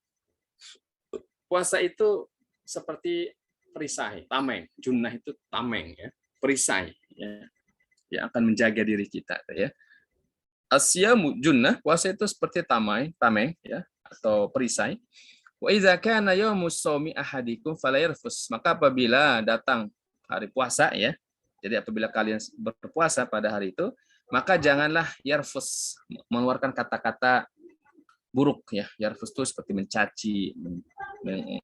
Puasa itu seperti perisai, tameng. Junnah itu tameng ya, perisai ya, yang akan menjaga diri kita ya. Asyamu junnah, puasa itu seperti tameng ya, atau perisai. Wa idza kana yaumus shaumi ahadikum fala yarfus. Maka apabila datang hari puasa ya, jadi apabila kalian berpuasa pada hari itu, maka janganlah yarfus, mengeluarkan kata-kata buruk ya. Yarfus itu seperti mencaci,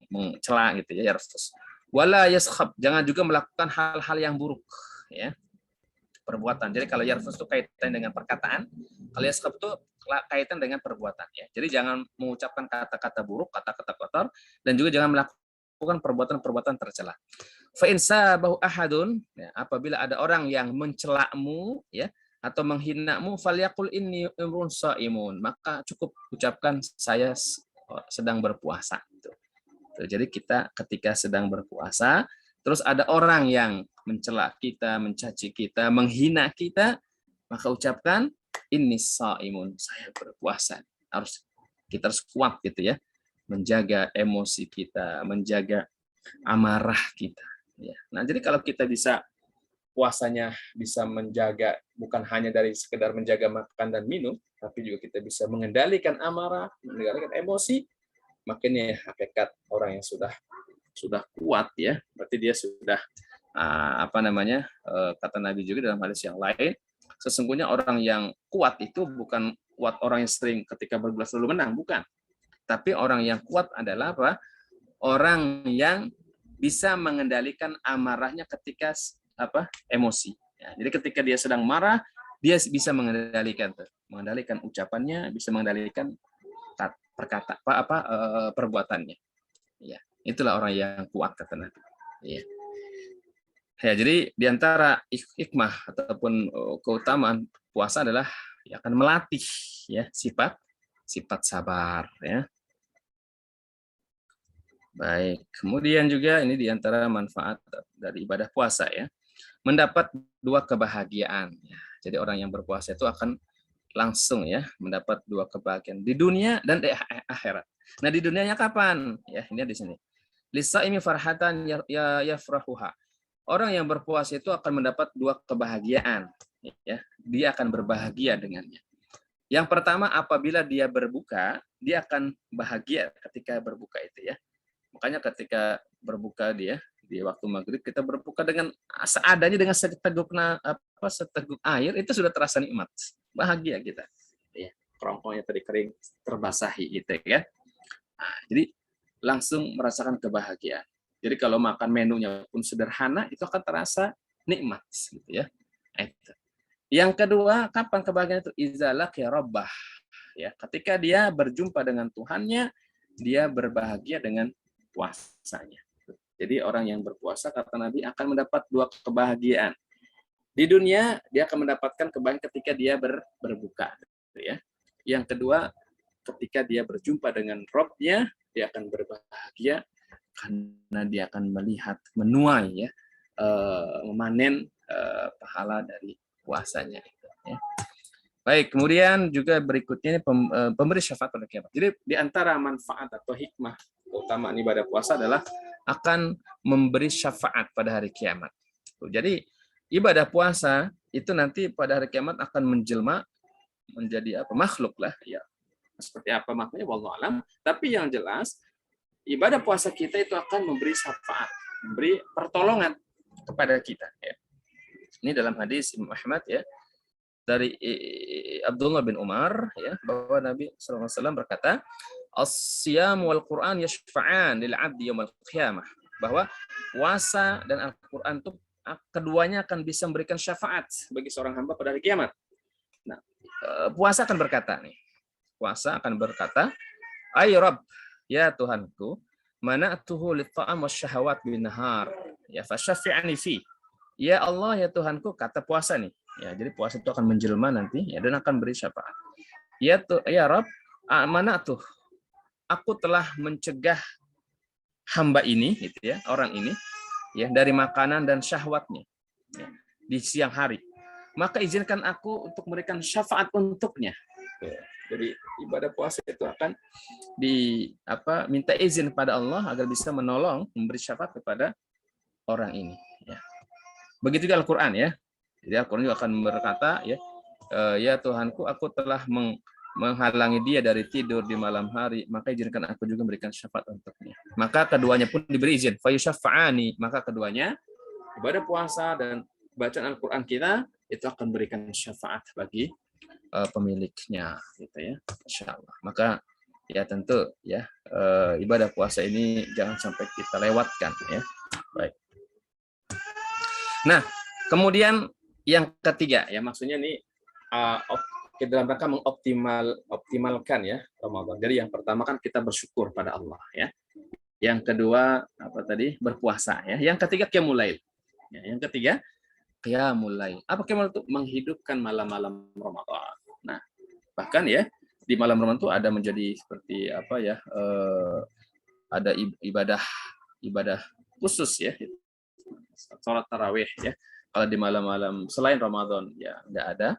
mencela gitu ya, yarfus. Wala yaskhab, jangan juga melakukan hal-hal yang buruk ya. Perbuatan. Jadi kalau yarfus itu kaitan dengan perkataan, kalau yaskhab itu kaitan dengan perbuatan ya. Jadi jangan mengucapkan kata-kata buruk, kata-kata kotor, dan juga jangan melakukan perbuatan-perbuatan tercela. Fa in sabahu ahadun, ya, apabila ada orang yang mencelamu ya, atau menghinamu, falyaqul inni imrun shaimun, maka cukup ucapkan saya sedang berpuasa gitu. Jadi kita ketika sedang berpuasa, terus ada orang yang mencela kita, mencaci kita, menghina kita, maka ucapkan inni shaimun, saya berpuasa. Kita harus kuat gitu ya, menjaga emosi kita, menjaga amarah kita ya. Nah, jadi kalau kita bisa puasanya bisa menjaga, bukan hanya dari sekedar menjaga makan dan minum, tapi juga kita bisa mengendalikan amarah, mengendalikan emosi, makanya hakikat orang yang sudah kuat ya, berarti dia sudah kata Nabi juga dalam hadis yang lain, sesungguhnya orang yang kuat itu bukan kuat orang yang sering ketika berbuat selalu menang, bukan, tapi orang yang kuat adalah apa? Orang yang bisa mengendalikan amarahnya ketika emosi. Ya, jadi ketika dia sedang marah, dia bisa mengendalikan ucapannya, bisa mengendalikan perbuatannya. Ya, itulah orang yang kuat kata Nabi. Ya. Ya, jadi diantara hikmah ataupun keutamaan puasa adalah akan melatih ya sifat sabar ya. Baik, kemudian juga ini diantara manfaat dari ibadah puasa ya, mendapat dua kebahagiaan. Ya. Jadi orang yang berpuasa itu akan langsung ya mendapat dua kebahagiaan di dunia dan di akhirat. Nah, di dunianya kapan? Ya, ini di sini. Lisaimi farhatan yafrahuha. Orang yang berpuasa itu akan mendapat dua kebahagiaan. Ya, dia akan berbahagia dengannya. Yang pertama, apabila dia berbuka, dia akan bahagia ketika berbuka itu ya. Makanya ketika berbuka dia di waktu maghrib, kita berbuka dengan seadanya, dengan seteguk air, itu sudah terasa nikmat, bahagia kita ya, kerongkongannya tadi kering terbasahi gitu ya. Nah, jadi langsung merasakan kebahagiaan. Jadi kalau makan menunya pun sederhana, itu akan terasa nikmat, gitu ya. Itu. Yang kedua, kapan kebahagiaan itu? Iza laqiya rabbah. Ya, ketika dia berjumpa dengan Tuhannya, dia berbahagia dengan puasanya. Jadi orang yang berpuasa, kata Nabi, akan mendapat dua kebahagiaan. Di dunia, dia akan mendapatkan kebahagiaan ketika dia berbuka. Ya. Yang kedua, ketika dia berjumpa dengan Rabb-nya, dia akan berbahagia karena dia akan melihat, menuai, ya, memanen pahala dari puasanya. Ya. Baik, kemudian juga berikutnya pemberi syafaat pada kiamat. Jadi di antara manfaat atau hikmah keutamaan ibadah puasa adalah akan memberi syafaat pada hari kiamat. Jadi ibadah puasa itu nanti pada hari kiamat akan menjelma menjadi apa? Makhluk lah, ya. Seperti apa maknanya wallahu alam, tapi yang jelas ibadah puasa kita itu akan memberi syafaat, memberi pertolongan kepada kita, ya. Ini dalam hadis Imam Ahmad, ya, dari Abdullah bin Umar, ya, bahwa Nabi SAW berkata, as-siyam wal Quran yashfa'an lil 'abdi yaumil qiyamah, bahwa puasa dan Al-Qur'an itu keduanya akan bisa memberikan syafaat bagi seorang hamba pada hari kiamat. Nah, puasa akan berkata nih. Puasa akan berkata, "Ay Rabb, ya Tuhanku, mana'tuhu lit-ta'am wasyahawat bin nahar, ya fasyafi'ani fi." Ya Allah, ya Tuhanku, kata puasa nih. Ya, jadi puasa itu akan menjelma nanti, ya, dan akan beri syafaat. Ya Rabb, mana tuh? Aku telah mencegah hamba ini, gitu ya, orang ini, ya, dari makanan dan syahwatnya, ya, di siang hari. Maka izinkan aku untuk memberikan syafaat untuknya. Jadi ibadah puasa itu akan minta izin pada Allah agar bisa menolong, memberi syafaat kepada orang ini. Ya. Begitu juga Al-Quran, ya. Jadi Al-Quran juga akan berkata, ya, ya Tuhanku, aku telah menghalangi dia dari tidur di malam hari, maka izinkan aku juga memberikan syafaat untuknya. Maka keduanya pun diberi izin. Fayusyafa'ani, maka keduanya ibadah puasa dan bacaan Al-Quran kita itu akan berikan syafaat bagi pemiliknya, gitu ya. Insyaallah. Maka ya tentu, ya, ibadah puasa ini jangan sampai kita lewatkan, ya. Baik. Nah, kemudian yang ketiga, ya, maksudnya nih dalam rangka mengoptimalkan, ya, Ramadan. Jadi yang pertama kan kita bersyukur pada Allah, ya. Yang kedua apa tadi? Berpuasa, ya. Yang ketiga qiyamul lail. Ya, yang ketiga qiyamul lail. Apa qiyamul itu? Menghidupkan malam-malam Ramadan. Nah, bahkan, ya, di malam Ramadan itu ada menjadi seperti apa, ya? Ada ibadah khusus, ya. Salat tarawih, ya. Kalau di malam-malam selain Ramadan, ya, nggak ada.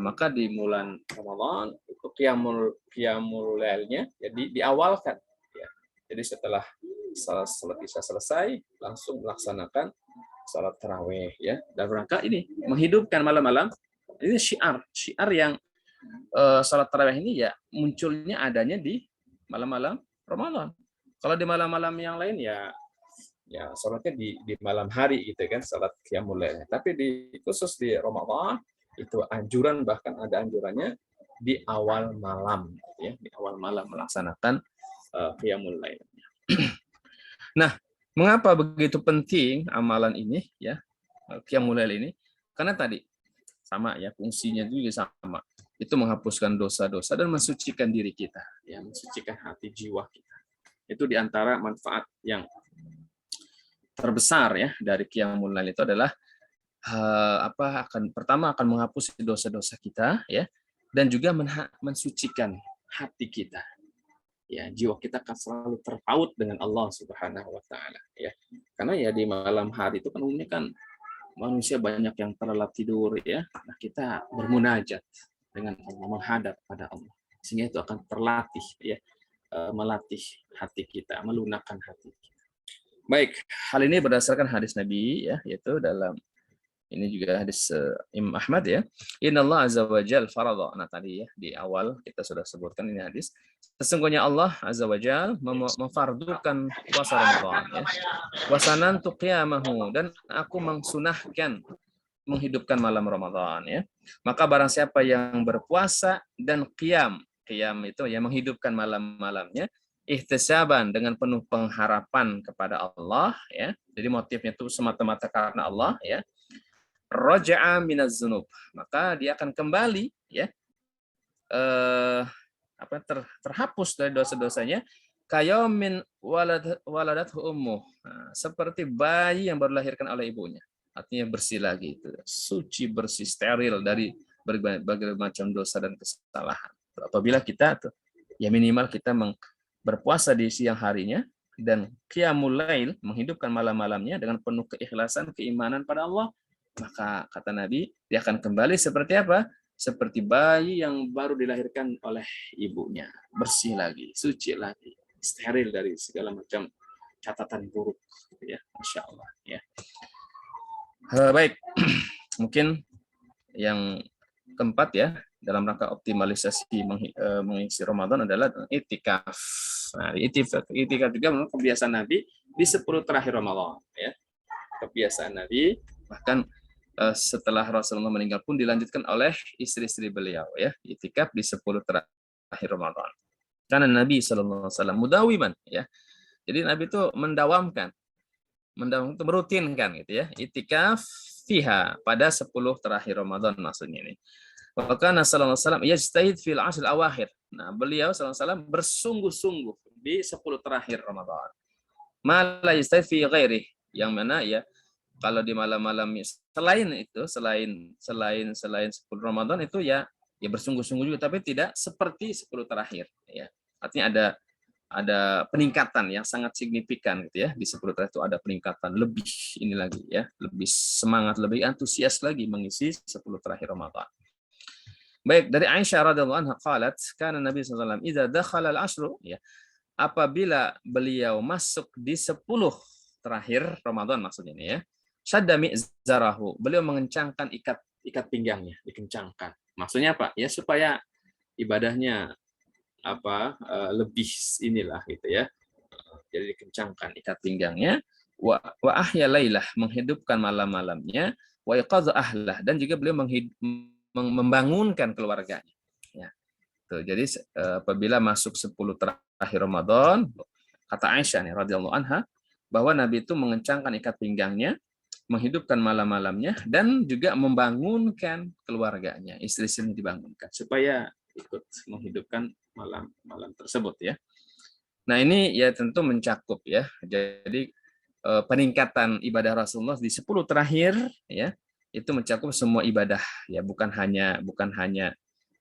Maka di bulan Ramadan itu qiyamul lailnya jadi diawalkan, ya. Jadi setelah salat isya selesai langsung melaksanakan salat tarawih, ya. Dalam rangka ini menghidupkan malam-malam. Ini syiar yang salat tarawih ini, ya, munculnya adanya di malam-malam Ramadan. Kalau di malam-malam yang lain, ya salatnya di malam hari, gitu kan, salat qiyamul lail. Tapi khusus di Ramadan itu anjuran, bahkan ada anjurannya di awal malam, ya, di awal malam melaksanakan qiyamul lail. Nah, mengapa begitu penting amalan ini, ya, qiyamul lail ini? Karena tadi sama, ya, fungsinya juga sama. Itu menghapuskan dosa-dosa dan mensucikan diri kita, ya, mensucikan hati jiwa kita. Itu diantara manfaat yang terbesar, ya, dari qiyamul lail itu adalah pertama akan menghapus dosa-dosa kita, ya, dan juga mensucikan hati kita, ya. Jiwa kita akan selalu terpaut dengan Allah Subhanahu wa taala, ya. Karena, ya, di malam hari itu kan umumnya kan manusia banyak yang terlelap tidur, ya. Nah, kita bermunajat dengan Allah, menghadap pada Allah, sehingga itu akan terlatih, ya, melatih hati kita, melunakkan hati kita. Baik, hal ini berdasarkan hadis Nabi, ya, yaitu dalam ini juga hadis Imam Ahmad, ya. Innallaha azza wa jalla farada. Nah, tadi, ya, di awal kita sudah sebutkan ini hadis. Sesungguhnya Allah azza wa jalla memfardukan puasa Ramadan, ya. Wasanan tu qiyamahu, dan aku mengsunahkan menghidupkan malam Ramadan, ya. Maka barang siapa yang berpuasa dan qiyam itu, ya, menghidupkan malam-malamnya, ihtisaban, dengan penuh pengharapan kepada Allah, ya. Jadi motifnya itu semata-mata karena Allah, ya. Raja'a minaz dzunub, maka dia akan kembali, ya, terhapus dari dosa-dosanya, kayomin waladat ummuh, seperti bayi yang baru dilahirkan oleh ibunya, artinya bersih lagi, itu suci, bersih, steril dari berbagai macam dosa dan kesalahan. Apabila kita tuh, ya minimal kita berpuasa di siang harinya dan qiyamul lail, menghidupkan malam-malamnya dengan penuh keikhlasan, keimanan pada Allah, maka kata Nabi, dia akan kembali seperti apa? Seperti bayi yang baru dilahirkan oleh ibunya, bersih lagi, suci lagi, steril dari segala macam catatan buruk, ya, Masya Allah, ya. Baik, mungkin yang keempat, ya, dalam rangka optimalisasi mengisi Ramadan adalah itikaf. Nah, itikaf juga menurut kebiasaan Nabi di 10 terakhir Ramadan, ya. Kebiasaan Nabi, bahkan setelah Rasulullah meninggal pun dilanjutkan oleh istri-istri beliau, ya, itikaf di 10 terakhir Ramadan. Karena Nabi sallallahu alaihi wasallam mudawiman, ya. Jadi Nabi itu mendawamkan itu merutinkan, gitu ya, itikaf fiha pada 10 terakhir Ramadan maksudnya ini. Wa kana sallallahu alaihi wasallam yajtahid fil 'ashr awakhir. Nah, beliau sallallahu alaihi wasallam bersungguh-sungguh di 10 terakhir Ramadan. Ma la yajtahid fi ghairi, yang mana, ya, kalau di malam-malam selain itu, selain 10 Ramadan itu, ya bersungguh-sungguh juga, tapi tidak seperti 10 terakhir, ya. Artinya ada peningkatan yang sangat signifikan, gitu ya. Di 10 terakhir itu ada peningkatan lebih ini lagi, ya, lebih semangat, lebih antusias lagi mengisi 10 terakhir Ramadan. Baik, dari Aisyah radhiyallahu anha qalat, kana Nabi sallallahu alaihi wasallam idza dakhala al-ashru, ya, apabila beliau masuk di 10 terakhir Ramadan maksudnya ini, ya, syadda mi'zarahu, beliau mengencangkan ikat pinggangnya, dikencangkan. Maksudnya apa? Ya supaya ibadahnya lebih inilah, gitu ya. Jadi dikencangkan ikat pinggangnya, wa ahya lailah, menghidupkan malam-malamnya, wa yaqadha ahlah, dan juga beliau membangunkan keluarganya, ya. Tuh, jadi apabila masuk 10 terakhir Ramadan, kata Aisyah nih radhiyallahu anha, bahwa Nabi itu mengencangkan ikat pinggangnya, menghidupkan malam-malamnya, dan juga membangunkan keluarganya, istri-istrinya dibangunkan supaya ikut menghidupkan malam-malam tersebut, ya. Nah, ini ya tentu mencakup, ya. Jadi peningkatan ibadah Rasulullah di 10 terakhir, ya, itu mencakup semua ibadah, ya, bukan hanya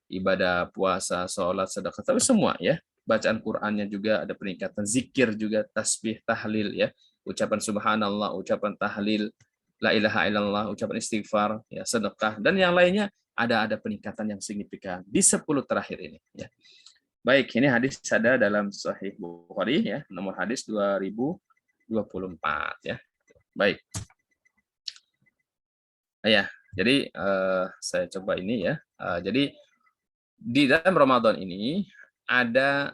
ibadah puasa, sholat, sedekah, tapi semua, ya. Bacaan Qur'annya juga ada peningkatan, zikir juga, tasbih, tahlil, ya, ucapan subhanallah, ucapan tahlil, la ilaha illallah, ucapan istighfar, ya, sedekah, dan yang lainnya ada peningkatan yang signifikan di 10 terakhir ini, ya. Baik, ini hadis ada dalam Sahih Bukhari, ya, nomor hadis 2024, ya. Baik. Ya, jadi saya coba ini, ya. Jadi di dalam Ramadan ini ada,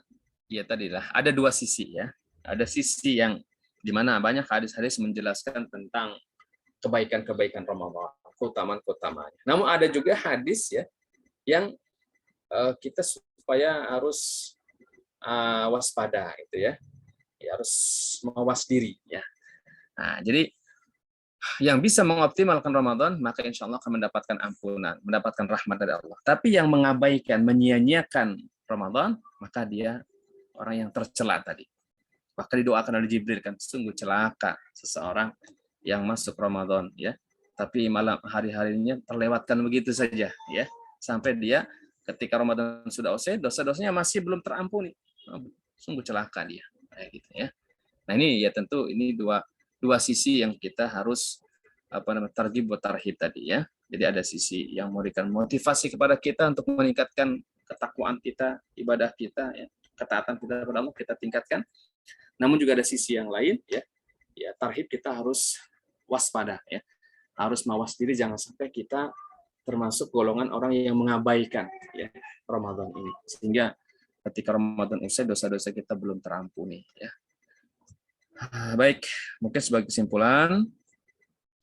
ya tadilah, ada dua sisi, ya. Ada sisi yang dimana banyak hadis-hadis menjelaskan tentang kebaikan-kebaikan Ramadan, keutamaan-keutamanya. Namun ada juga hadis, ya, yang kita supaya harus waspada, gitu ya. Ya, harus mawas diri, ya. Nah, jadi yang bisa mengoptimalkan Ramadan, maka insya Allah akan mendapatkan ampunan, mendapatkan rahmat dari Allah. Tapi yang mengabaikan, menyia-nyiakan Ramadan, maka dia orang yang tercela tadi. Bahkan didoakan oleh Jibril, kan, sungguh celaka seseorang yang masuk Ramadan, ya, tapi malam hari-harinya terlewatkan begitu saja, ya, sampai dia ketika Ramadan sudah usai, dosa-dosanya masih belum terampuni. Sungguh celaka dia, kayak gitu, ya. Nah, ini ya tentu ini dua sisi yang kita harus targhib wa tarhib tadi, ya. Jadi ada sisi yang memberikan motivasi kepada kita untuk meningkatkan ketakwaan kita, ibadah kita, ya, ketaatan kita kepada Allah kita tingkatkan. Namun juga ada sisi yang lain, ya. Ya, tarhib, kita harus waspada, ya. Harus mawas diri, jangan sampai kita termasuk golongan orang yang mengabaikan, ya, Ramadan ini. Sehingga ketika Ramadan usai, dosa-dosa kita belum terampuni, ya. Baik, mungkin sebagai kesimpulan,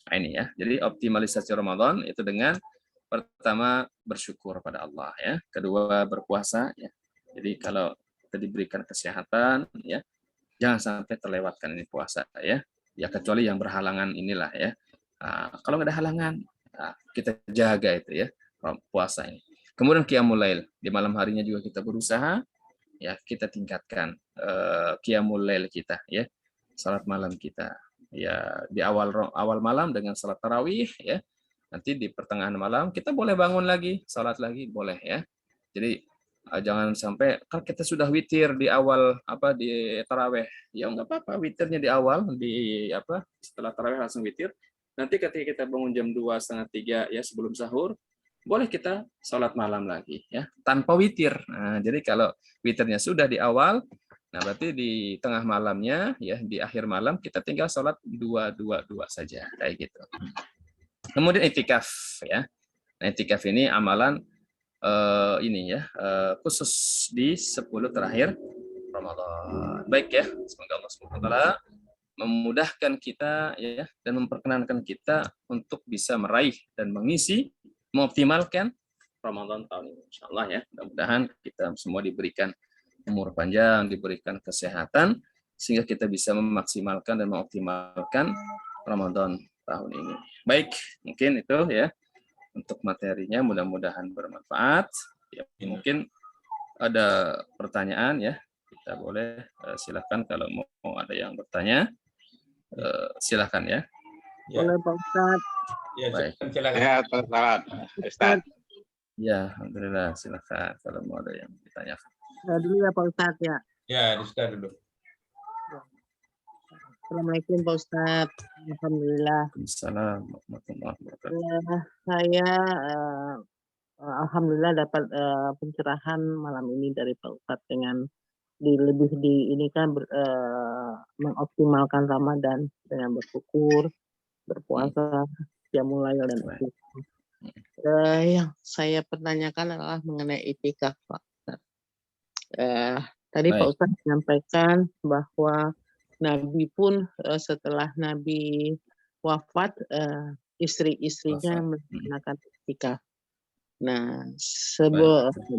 ini, ya. Jadi optimalisasi Ramadan itu dengan pertama bersyukur pada Allah, ya. Kedua berpuasa, ya. Jadi kalau kita diberikan kesehatan, ya jangan sampai terlewatkan ini puasa ya. Ya kecuali yang berhalangan inilah ya. Kalau nggak ada halangan, kita jaga itu ya puasa ini. Kemudian qiyamul lail, di malam harinya juga kita berusaha ya kita tingkatkan qiyamul lail kita ya, salat malam kita ya di awal malam dengan salat tarawih ya, nanti di pertengahan malam kita boleh bangun lagi salat lagi boleh ya. Jadi jangan sampai kan kita sudah witir di awal di tarawih ya nggak apa-apa witirnya di awal setelah tarawih langsung witir, nanti ketika kita bangun jam 2 setengah 3 ya sebelum sahur boleh kita sholat malam lagi ya tanpa witir. Nah, jadi kalau witirnya sudah di awal, nah berarti di tengah malamnya ya di akhir malam kita tinggal sholat 2 saja kayak gitu. Kemudian itikaf ya. Nah, itikaf ini amalan khusus di 10 terakhir Ramadan. Baik ya, semoga Allah SWT memudahkan kita ya dan memperkenankan kita untuk bisa meraih dan mengoptimalkan Ramadan tahun ini. Insyaallah ya, mudah-mudahan kita semua diberikan umur panjang, diberikan kesehatan sehingga kita bisa memaksimalkan dan mengoptimalkan Ramadan tahun ini. Baik, mungkin itu ya untuk materinya, mudah-mudahan bermanfaat. Ya, mungkin ada pertanyaan ya, kita boleh silakan kalau mau ada yang bertanya, silakan ya. Boleh Pak Ustadz. Ya, Baik. silakan. Ya, salat, Ustaz. Ya, alhamdulillah silakan kalau mau ada yang ditanyakan. Dulu ya Pak Ustadz ya. Ya, Ustaz dulu. Assalamualaikum Pak Ustadz. Alhamdulillah. Assalamualaikum warahmatullahi wabarakatuh. Saya alhamdulillah dapat pencerahan malam ini dari Pak Ustadz dengan mengoptimalkan Ramadan dengan bersyukur, berpuasa, qiyamul lail dan itikaf. Yang saya pertanyakan adalah mengenai itikaf, Pak Ustadz. Tadi Pak Ustadz menyampaikan bahwa Nabi pun setelah Nabi wafat, istri-istrinya melaksanakan itikaf. Nah,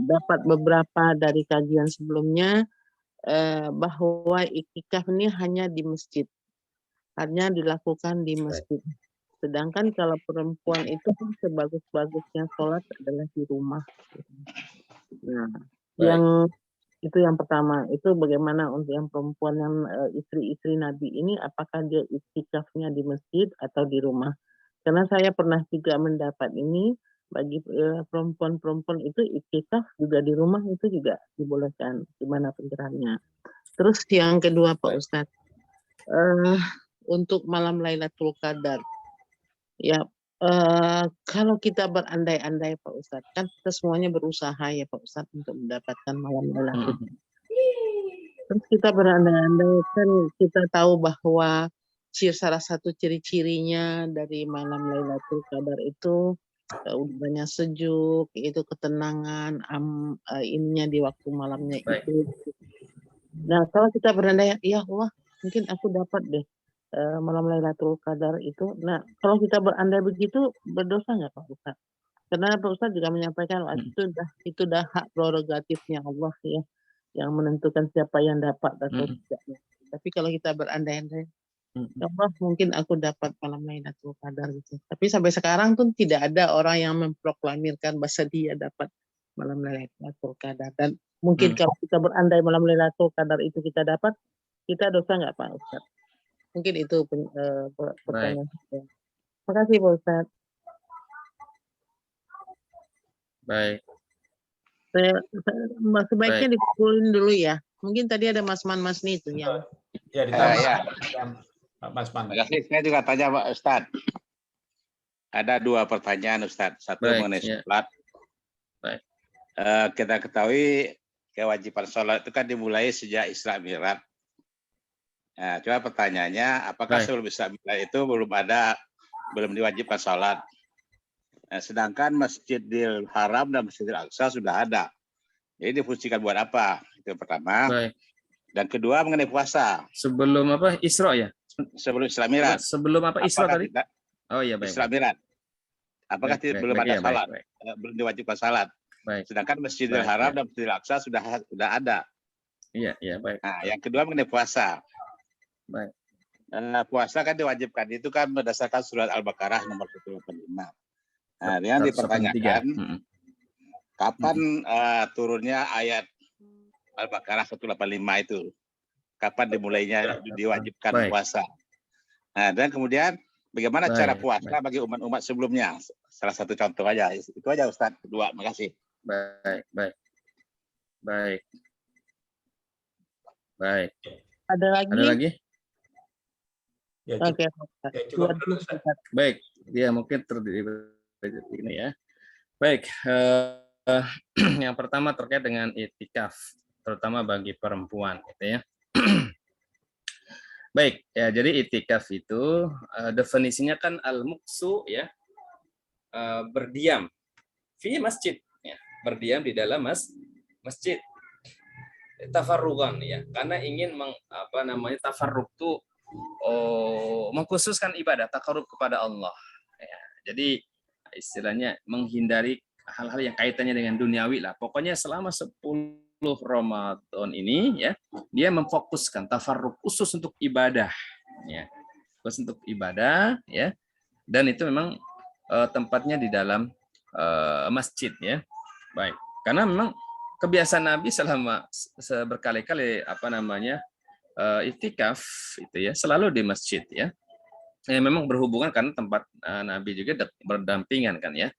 dapat beberapa dari kajian sebelumnya bahwa itikaf ini hanya di masjid, hanya dilakukan di masjid. Sedangkan kalau perempuan itu sebagus-bagusnya sholat adalah di rumah. Nah, itu yang pertama. Itu bagaimana untuk yang perempuan yang istri-istri Nabi ini, apakah dia itikafnya di masjid atau di rumah? Karena saya pernah juga mendapat ini, bagi perempuan-perempuan itu itikaf juga di rumah itu juga dibolehkan. Gimana pencerahannya? Terus yang kedua Pak Ustadz, untuk malam Lailatul Qadar, ya kalau kita berandai-andai Pak Ustadz, kan kita semuanya berusaha ya Pak Ustadz untuk mendapatkan malam Lailatul Qadar. Terus kita berandai-andai kan kita tahu bahwa salah satu ciri-cirinya dari malam Lailatul Qadar itu udaranya sejuk, itu ketenangan, ininya di waktu malamnya itu. Nah, kalau kita berandai, ya Allah, mungkin aku dapat deh malam Lailatul Qadar itu. Nah, kalau kita berandai begitu, berdosa nggak Pak Ustadz? Karena Pak Ustadz juga menyampaikan itu dah hak prerogatifnya Allah ya, yang menentukan siapa yang dapat atau tidaknya. Tapi kalau kita berandai-andai, ya Allah, mungkin aku dapat malam Lailatul Qadar gitu. Tapi sampai sekarang tuh tidak ada orang yang memproklamirkan bahwa dia dapat malam Lailatul Qadar. Dan mungkin kalau kita berandai malam Lailatul Qadar itu kita dapat, kita dosa nggak Pak Ustadz? Mungkin itu pertanyaan saya. Terima kasih Pak Ustadz. Baik. Sebaiknya dikumpulin dulu ya. Mungkin tadi ada Mas Masni itu yang. Ya, ditambah. Mas Man. Terima kasih. Saya juga tanya Pak Ustaz. Ada 2 pertanyaan Ustaz. Satu mengenai sholat. Kita ketahui kewajiban sholat itu kan dimulai sejak Isra Mi'raj. Nah, coba pertanyaannya, apakah sebelum Isra Mi'raj itu belum diwajibkan sholat? Nah, sedangkan Masjidil Haram dan Masjidil Aqsa sudah ada. Jadi difungsikan buat apa? Itu yang pertama. Dan kedua mengenai puasa. Sebelum Isra ya? Sebelum Isra Mi'raj. Sebelum Isra tadi? Oh iya baik. Isra Mi'raj. Apakah belum ada salat? Belum diwajibkan salat. Sedangkan Masjidil Haram dan Masjidil Aqsa sudah ada. Iya, iya, baik. Nah, yang kedua mengenai puasa. Baik. Puasa kan diwajibkan itu kan berdasarkan surat Al-Baqarah nomor 185. Nah, yang 183. dipertanyakan Mm-mm. kapan turunnya ayat Al-Baqarah 185 itu? Kapan dimulainya diwajibkan Baik. puasa? Nah, dan kemudian bagaimana cara Baik, puasa bagi umat-umat sebelumnya? Salah satu contoh aja. Itu aja Ustaz. Kedua, makasih. baik, baik. Baik. Baik. Ada lagi? Ada lagi? Ya, cukup. Oke, Pak Ustadz. Ya, cukup Dua dulu, dulu, Ustaz. Ustadz. Baik. Dia mungkin terdiri ini ya. Baik. Yang pertama terkait dengan itikaf, terutama bagi perempuan, gitu ya. Baik, ya jadi itikaf itu definisinya kan al-muksu ya, berdiam fi masjid ya, berdiam di dalam masjid. Tafarrugan ya, karena ingin tafarrug itu mengkhususkan ibadah takarub kepada Allah. Ya, jadi istilahnya menghindari hal-hal yang kaitannya dengan duniawi lah. Pokoknya selama 10 Ramadan ini ya, dia memfokuskan tafarrug khusus untuk ibadah ya. Khusus untuk ibadah ya. Dan itu memang tempatnya di dalam masjid ya. Baik. Karena memang kebiasaan Nabi selama berkali-kali iktikaf itu ya selalu di masjid ya. Memang berhubungan karena tempat Nabi juga berdampingan kan ya.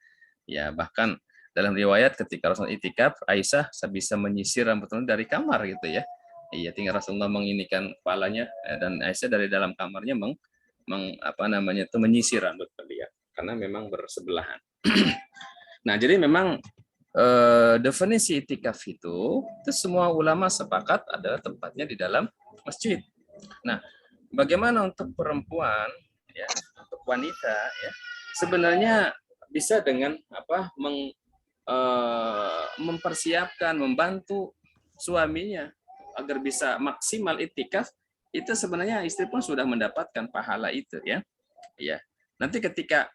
Ya bahkan dalam riwayat ketika Rasulullah itikaf, Aisyah bisa menyisir rambutnya dari kamar gitu ya. Iya, tinggal Rasulullah menginikan kepalanya dan Aisyah dari dalam kamarnya menyisir rambut beliau karena memang bersebelahan. Nah, jadi memang definisi itikaf itu semua ulama sepakat adalah tempatnya di dalam masjid. Nah, bagaimana untuk perempuan ya, untuk wanita ya, sebenarnya bisa dengan mempersiapkan, membantu suaminya agar bisa maksimal itikaf, itu sebenarnya istri pun sudah mendapatkan pahala itu ya. Ya. Nanti ketika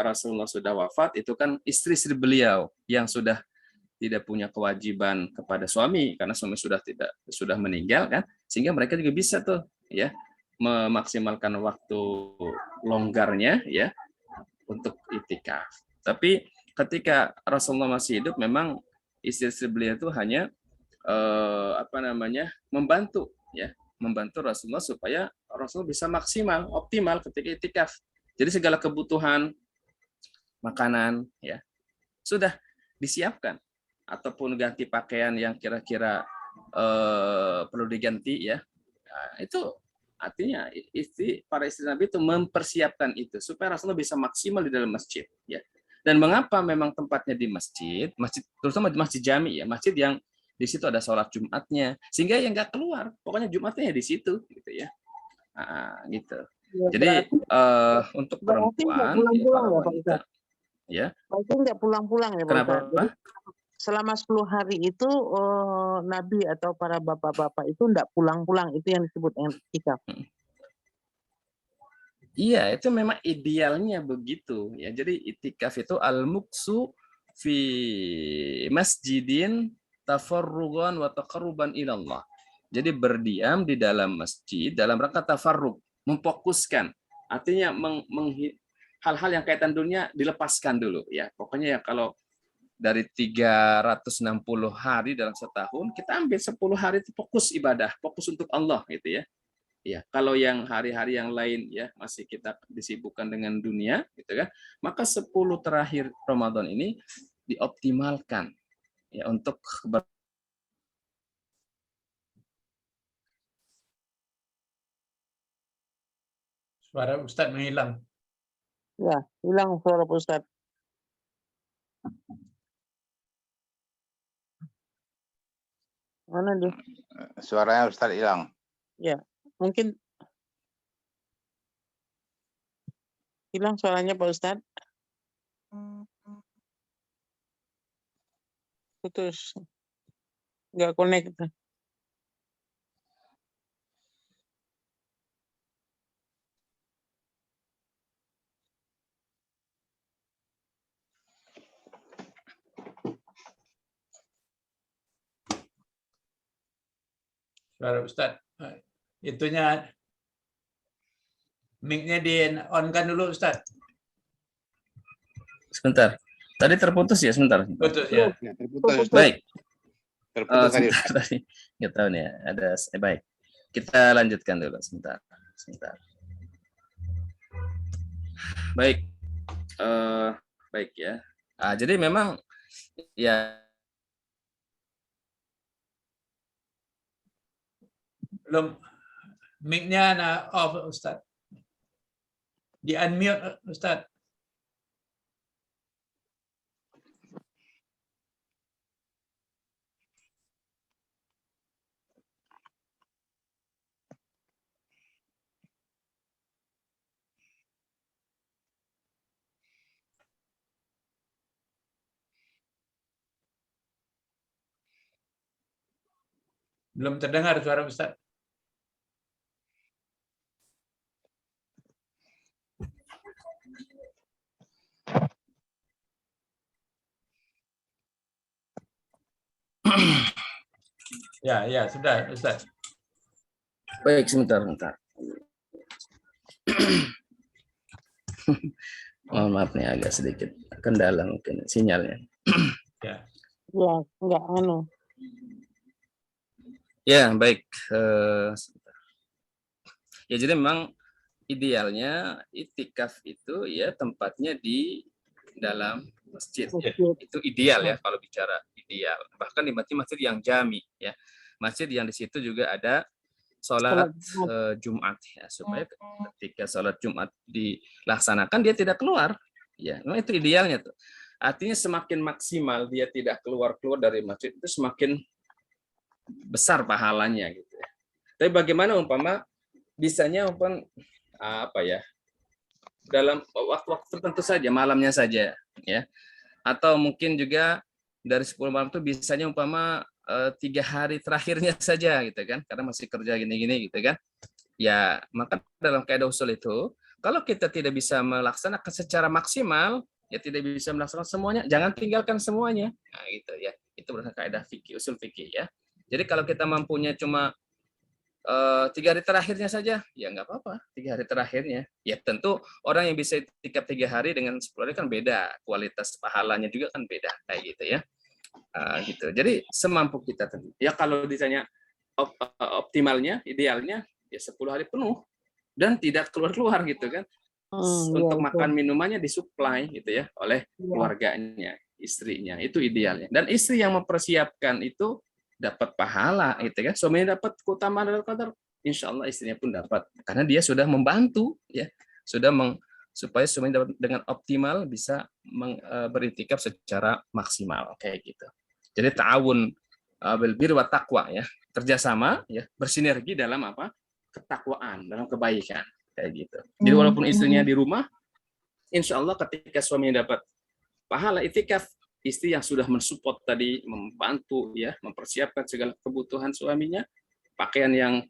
Rasulullah sudah wafat, itu kan istri-istri beliau yang tidak punya kewajiban kepada suami karena suami sudah meninggal kan, sehingga mereka juga bisa tuh ya memaksimalkan waktu longgarnya ya untuk itikaf. Tapi ketika Rasulullah masih hidup, memang istri-istri beliau itu hanya membantu ya, membantu Rasulullah supaya Rasulullah bisa maksimal, optimal ketika itikaf. Jadi segala kebutuhan makanan ya sudah disiapkan, ataupun ganti pakaian yang kira-kira perlu diganti ya. Nah, itu artinya para istri Nabi itu mempersiapkan itu supaya Rasulullah bisa maksimal di dalam masjid ya. Dan mengapa memang tempatnya di masjid terutama di masjid jami ya, masjid yang di situ ada sholat Jumatnya, sehingga yang nggak keluar, pokoknya Jumatnya ya di situ gitu ya. Nah, gitu. Ya, Jadi untuk berarti nggak perempuan ya, pulang-pulang para ya, Pak wanita Ustadz? ya. Berarti nggak pulang-pulang ya, Pak Ustadz? Jadi Kenapa? selama 10 hari itu Nabi atau para bapak-bapak itu nggak pulang-pulang, itu yang disebut itikaf. Iya, itu memang idealnya begitu ya. Jadi itikaf itu al-muksu fi masjidin tafarrugan wa taqarruban ilallah. Jadi berdiam di dalam masjid dalam rangka tafarrug, memfokuskan. Artinya hal-hal yang kaitan dunia dilepaskan dulu ya. Pokoknya ya kalau dari 360 hari dalam setahun, kita ambil 10 hari itu fokus ibadah, fokus untuk Allah gitu ya. Ya, kalau yang hari-hari yang lain ya masih kita disibukkan dengan dunia gitu kan, maka 10 terakhir Ramadan ini dioptimalkan ya untuk Suara Ustadz menghilang. Ya, hilang suara Pak Ustadz. Mana dia? Suaranya Ustaz hilang. Ya, mungkin hilang suaranya Pak Ustadz. Putus. Nggak connect. Suara Ustadz. Itunya mic-nya di-on-kan dulu Ustadz. Sebentar. Tadi terputus ya, sebentar. Putus ya. Ya, terputus. Baik. Terputus tadi. Sebentar tadi. Nggak tahu nih, ada baik. Kita lanjutkan dulu sebentar. Baik. Baik ya. Jadi memang ya Belum mic-nya off Ustadz. Di-unmute Ustadz. Belum terdengar suara Ustadz. Ya, sudah Ustadz. baik sebentar. Mohon maaf nih agak sedikit kendala mungkin sinyalnya. Ya. Ya, enggak Ya, baik. Sebentar. Ya, jadi memang idealnya itikaf itu ya tempatnya di dalam masjid. Ya. Itu ideal ya kalau bicara ideal. Bahkan di masjid yang jami ya. Masjid yang di situ juga ada sholat Jumat ya, supaya ketika sholat Jumat dilaksanakan dia tidak keluar. Ya, memang itu idealnya tuh. Artinya semakin maksimal dia tidak keluar dari masjid itu semakin besar pahalanya gitu ya. Tapi bagaimana umpama bisanya dalam waktu-waktu tertentu saja, malamnya saja ya. Atau mungkin juga dari 10 malam itu bisanya umpama 3 hari terakhirnya saja gitu kan, karena masih kerja gini-gini gitu kan. Ya, maka dalam kaidah usul itu kalau kita tidak bisa melaksanakan secara maksimal, ya tidak bisa melaksanakan semuanya, jangan tinggalkan semuanya. Nah, gitu ya. Itu berdasarkan kaidah fikih, usul fikih ya. Jadi kalau kita mampunya cuma 3 hari terakhirnya saja, ya nggak apa-apa. 3 hari terakhirnya, ya tentu orang yang bisa itikaf 3 hari dengan 10 hari kan beda, kualitas pahalanya juga kan beda kayak gitu ya. Gitu. Jadi semampu kita tentu. Ya kalau ditanya optimalnya, idealnya ya 10 hari penuh dan tidak keluar gitu kan. Untuk makan minumannya disuplai gitu ya oleh keluarganya, istrinya. Itu idealnya. Dan istri yang mempersiapkan itu dapat pahala gitu kan, suaminya dapat keutamaan dalam qadar, insya Allah istrinya pun dapat karena dia sudah membantu ya, supaya suaminya dapat dengan optimal bisa beritikaf secara maksimal kayak gitu. Jadi ta'awun bil birri wat taqwa ya, kerjasama ya, bersinergi dalam ketakwaan, dalam kebaikan kayak gitu. Jadi walaupun istrinya di rumah, insya Allah ketika suaminya dapat pahala itikaf, istri yang sudah mensupport tadi, membantu ya, mempersiapkan segala kebutuhan suaminya, pakaian yang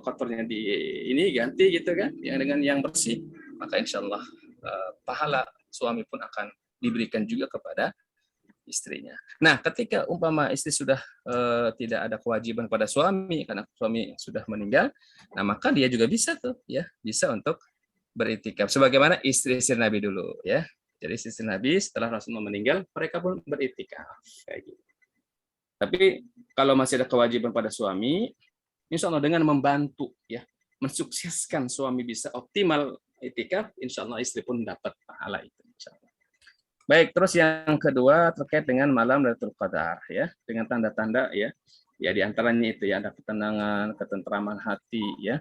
kotornya ganti gitu kan, yang dengan yang bersih, maka insya Allah pahala suami pun akan diberikan juga kepada istrinya. Nah, ketika umpama istri sudah tidak ada kewajiban pada suami karena suami sudah meninggal, nah maka dia juga bisa tuh ya, bisa untuk beritikaf sebagaimana istri-istri Nabi dulu ya. Jadi istri Nabi setelah Rasulullah meninggal, mereka pun beritikaf kayak gitu. Tapi kalau masih ada kewajiban pada suami, insya Allah dengan membantu ya, mensukseskan suami bisa optimal itikaf, insya Allah istri pun dapat pahala itu. Insya Allah. Baik, terus yang kedua terkait dengan malam Lailatul Qadar ya, dengan tanda-tanda ya, di antaranya itu ya ada ketenangan, ketentraman hati ya.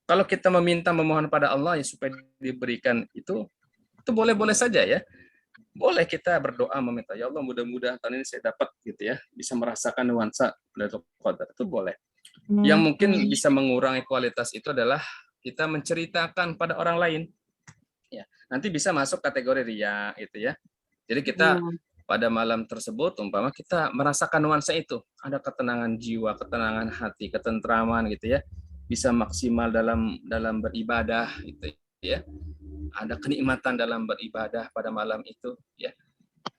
Kalau kita memohon pada Allah ya supaya diberikan itu boleh-boleh saja ya. Boleh kita berdoa meminta, ya Allah mudah-mudahan tahun ini saya dapat gitu ya, bisa merasakan nuansa Lailatul Qadar, itu boleh. Yang mungkin bisa mengurangi kualitas itu adalah kita menceritakan pada orang lain. Ya, nanti bisa masuk kategori riya gitu ya. Jadi kita pada malam tersebut umpama kita merasakan nuansa itu, ada ketenangan jiwa, ketenangan hati, ketentraman gitu ya. Bisa maksimal dalam beribadah gitu ya. Ada kenikmatan dalam beribadah pada malam itu ya.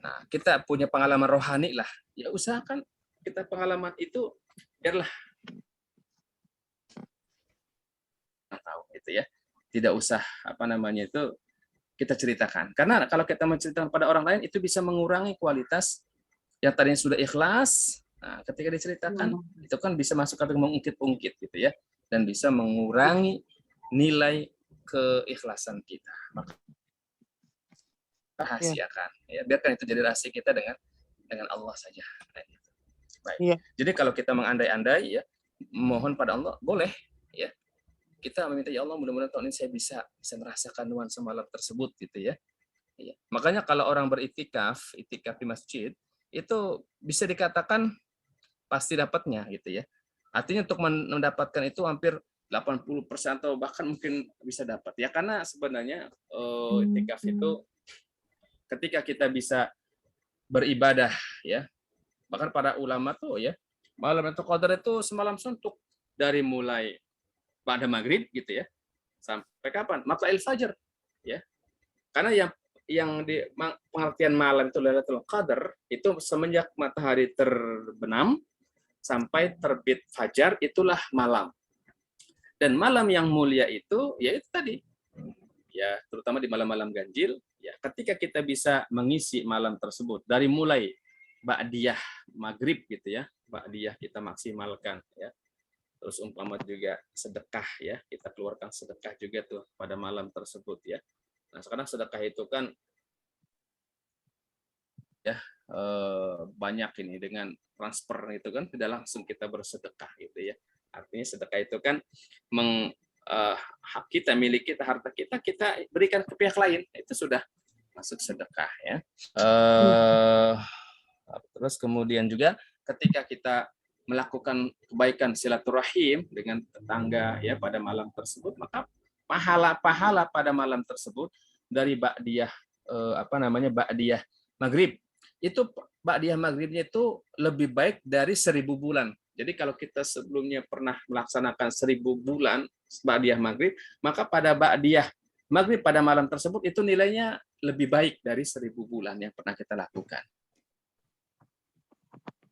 Nah, kita punya pengalaman rohani lah. Ya usahakan kita pengalaman itu biarlah tahu gitu ya. Tidak usah itu kita ceritakan. Karena kalau kita menceritakan pada orang lain itu bisa mengurangi kualitas yang tadinya sudah ikhlas. Nah, ketika diceritakan itu kan bisa masuk ke mengungkit-ungkit gitu ya, dan bisa mengurangi nilai keikhlasan kita. Maka rahasiakan ya, biarkan itu jadi rahasia kita dengan Allah saja. Baik. Iya. Jadi kalau kita mengandai-andai ya, mohon pada Allah boleh ya. Kita meminta ya Allah mudah-mudahan tahun ini saya bisa merasakan nuansa malam tersebut gitu ya. Iya. Makanya kalau orang beritikaf di masjid itu bisa dikatakan pasti dapatnya gitu ya. Artinya untuk mendapatkan itu hampir 80% atau bahkan mungkin bisa dapat ya, karena sebenarnya itikaf itu ketika kita bisa beribadah ya. Bahkan para ulama tuh ya, malam Lailatul Qadar itu semalam suntuk dari mulai pada maghrib gitu ya sampai kapan? Matla'il fajar ya. Karena yang di pengertian malam itu Lailatul Qadar itu semenjak matahari terbenam sampai terbit fajar itulah malam. Dan malam yang mulia itu ya itu tadi. Ya, terutama di malam-malam ganjil ya, ketika kita bisa mengisi malam tersebut dari mulai ba'diyah maghrib gitu ya. Ba'diyah kita maksimalkan ya. Terus umpama juga sedekah ya, kita keluarkan sedekah juga tuh pada malam tersebut ya. Nah sekarang sedekah itu kan ya banyak ini dengan transfer itu kan tidak langsung kita bersedekah gitu ya. Artinya sedekah itu kan hak kita, milik kita, harta kita berikan ke pihak lain, itu sudah masuk sedekah ya. Terus kemudian juga ketika kita melakukan kebaikan silaturahim dengan tetangga ya pada malam tersebut, maka pahala pada malam tersebut dari ba'diyah ba'diyah maghrib itu ba'diyah maghribnya itu lebih baik dari 1000 bulan. Jadi kalau kita sebelumnya pernah melaksanakan 1000 bulan ba'diyah maghrib, maka pada ba'diyah maghrib pada malam tersebut itu nilainya lebih baik dari 1000 bulan yang pernah kita lakukan.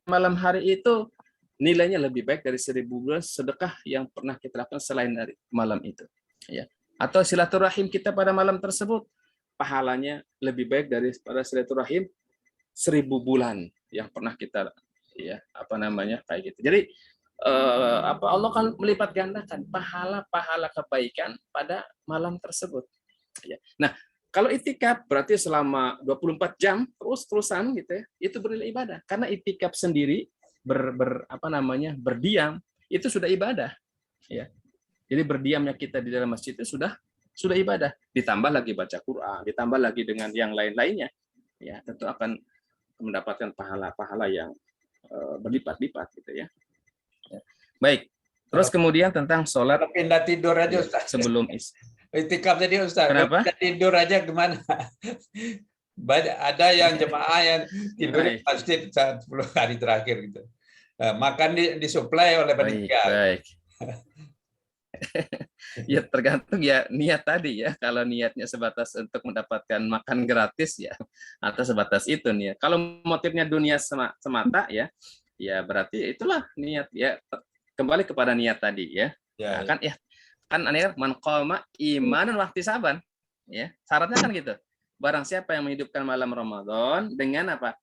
Malam hari itu nilainya lebih baik dari 1000 bulan sedekah yang pernah kita lakukan selain dari malam itu ya. Atau silaturahim kita pada malam tersebut pahalanya lebih baik daripada silaturahim 1000 bulan yang pernah kita ya kayak gitu. Jadi Allah kan melipat gandakan pahala kebaikan pada malam tersebut ya. Nah kalau itikaf berarti selama 24 jam terus-terusan gitu ya, itu bernilai ibadah karena itikaf sendiri berdiam itu sudah ibadah ya. Jadi berdiamnya kita di dalam masjid itu sudah ibadah, ditambah lagi baca Quran, ditambah lagi dengan yang lain-lainnya ya, tentu akan mendapatkan pahala-pahala yang berlipat-lipat gitu ya. Baik, terus kemudian tentang sholat pindah tidur aja Ustaz. Sebelum itikaf tadi Ustaz. Kenapa? Pindah tidur aja gimana? Ada yang jemaah yang tidur di masjid saat 10 hari terakhir gitu. Makan disuplai oleh panitia. Baik. Ya tergantung ya niat tadi ya. Kalau niatnya sebatas untuk mendapatkan makan gratis ya, atau sebatas itu nih. Kalau motifnya dunia semata ya, ya berarti itulah niat ya. Kembali kepada niat tadi ya. Nah, kan aneh man qama imanan wa ihtisaban ya. Syaratnya kan gitu. Barang siapa yang menghidupkan malam Ramadan dengan apa?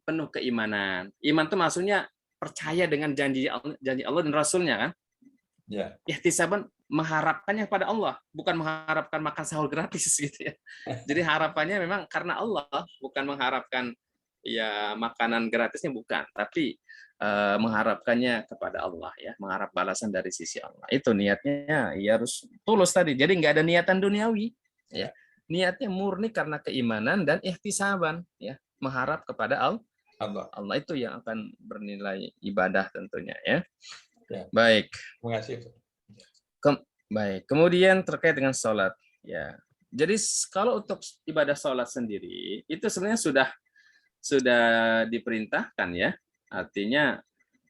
Penuh keimanan. Iman itu maksudnya percaya dengan janji Allah dan Rasulnya kan. Ya. Ihtisaban mengharapkannya pada Allah, bukan mengharapkan makan sahur gratis gitu ya. Jadi harapannya memang karena Allah, bukan mengharapkan ya makanan gratisnya bukan, tapi mengharapkannya kepada Allah ya, mengharap balasan dari sisi Allah. Itu niatnya ya harus tulus tadi. Jadi nggak ada niatan duniawi ya. Niatnya murni karena keimanan dan ihtisaban ya, mengharap kepada Allah. Allah itu yang akan bernilai ibadah tentunya ya. Ya. Baik. Terima kasih. Baik. Kemudian terkait dengan sholat, ya. Jadi kalau untuk ibadah sholat sendiri itu sebenarnya sudah diperintahkan ya. Artinya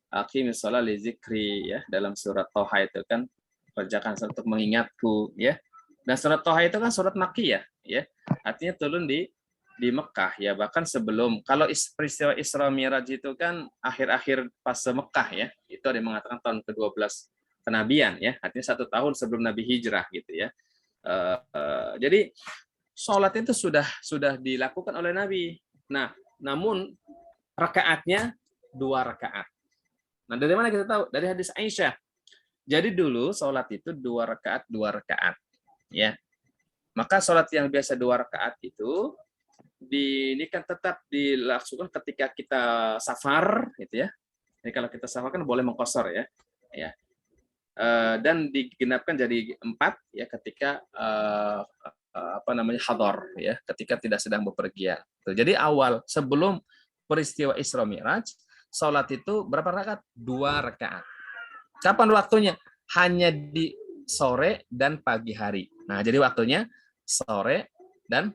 aqimis sholat li zikri ya, dalam surat Thaha itu kan kerjakan untuk mengingatku ya. Dan surat Thaha itu kan surat Makkiyah ya. Artinya turun di di Mekah ya, bahkan sebelum, kalau peristiwa Isra Mi'raj itu kan akhir-akhir fase Mekah ya, itu ada yang mengatakan tahun ke-12 kenabian ya, artinya 1 tahun sebelum Nabi hijrah gitu ya. Jadi sholat itu sudah dilakukan oleh Nabi. Nah, namun rakaatnya 2 rakaat. Nah, dari mana kita tahu? Dari hadis Aisyah. Jadi dulu sholat itu 2 rakaat, 2 rakaat ya. Maka sholat yang biasa 2 rakaat itu ini kan tetap dilakukan ketika kita safar gitu ya. Jadi kalau kita safar kan boleh mengqashar ya. Ya. Dan digenapkan jadi 4 ya ketika hadar ya, ketika tidak sedang bepergian. Jadi awal sebelum peristiwa Isra Mi'raj, salat itu berapa rakaat? 2 rakaat. Kapan waktunya? Hanya di sore dan pagi hari. Nah, jadi waktunya sore dan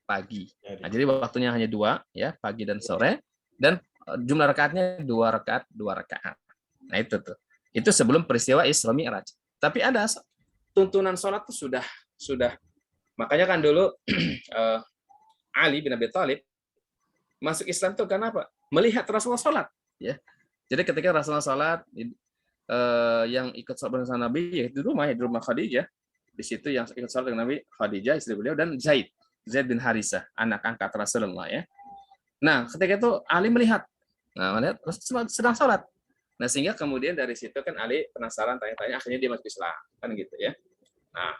pagi. Nah, jadi waktunya hanya 2 ya, pagi dan sore, dan jumlah rakaatnya 2 rakaat, 2 rakaat. Nah, itu tuh. Itu sebelum peristiwa Isra Mi'raj. Tapi ada tuntunan sholat itu sudah. Makanya kan dulu Ali bin Abi Thalib masuk Islam itu karena apa? Melihat Rasulullah sholat. Ya. Jadi ketika Rasulullah sholat, yang ikut sholat bersama Nabi yaitu di rumah Khadijah. Di situ yang ikut sholat dengan Nabi Khadijah istri beliau dan Zaid bin Harisah, anak angkat Rasulullah ya. Nah, ketika itu Ali melihat Rasulullah sedang sholat. Nah, sehingga kemudian dari situ kan Ali penasaran, tanya-tanya, akhirnya dia masuk Islam kan gitu ya. Nah,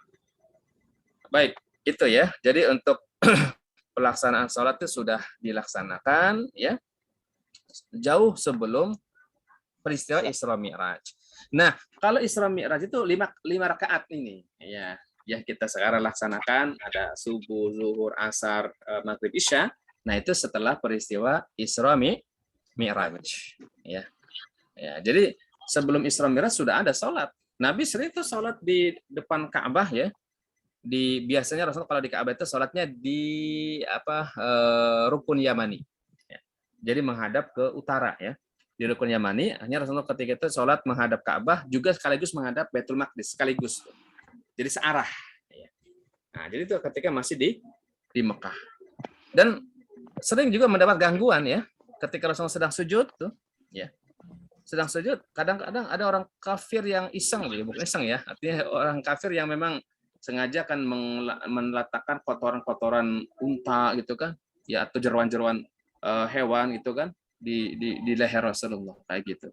baik itu ya. Jadi untuk pelaksanaan sholat itu sudah dilaksanakan ya jauh sebelum peristiwa Isra Mi'raj. Nah, kalau Isra Mi'raj itu 5 rakaat ini ya. Ya kita sekarang laksanakan ada subuh, zuhur, asar, maghrib, isya. Nah, itu setelah peristiwa Isra Mi'raj ya. Ya, jadi sebelum Isra Mi'raj sudah ada sholat. Nabi sering itu sholat di depan Ka'bah ya. Biasanya Rasul kalau di Ka'bah itu sholatnya di rukun Yamani. Ya. Jadi menghadap ke utara ya. Di rukun Yamani, hanya Rasulullah ketika itu sholat menghadap Ka'bah juga sekaligus menghadap Baitul Maqdis sekaligus. Jadi searah. Ya. Nah, jadi itu ketika masih di Mekah. Dan sering juga mendapat gangguan ya. Ketika Rasulullah sedang sujud tuh, ya. Sedang sujud, kadang-kadang ada orang kafir yang iseng, bukan iseng ya, artinya orang kafir yang memang sengaja kan meletakkan kotoran-kotoran unta gitu kan, ya atau jeroan-jeroan hewan gitu kan di leher Rasulullah kayak gitu.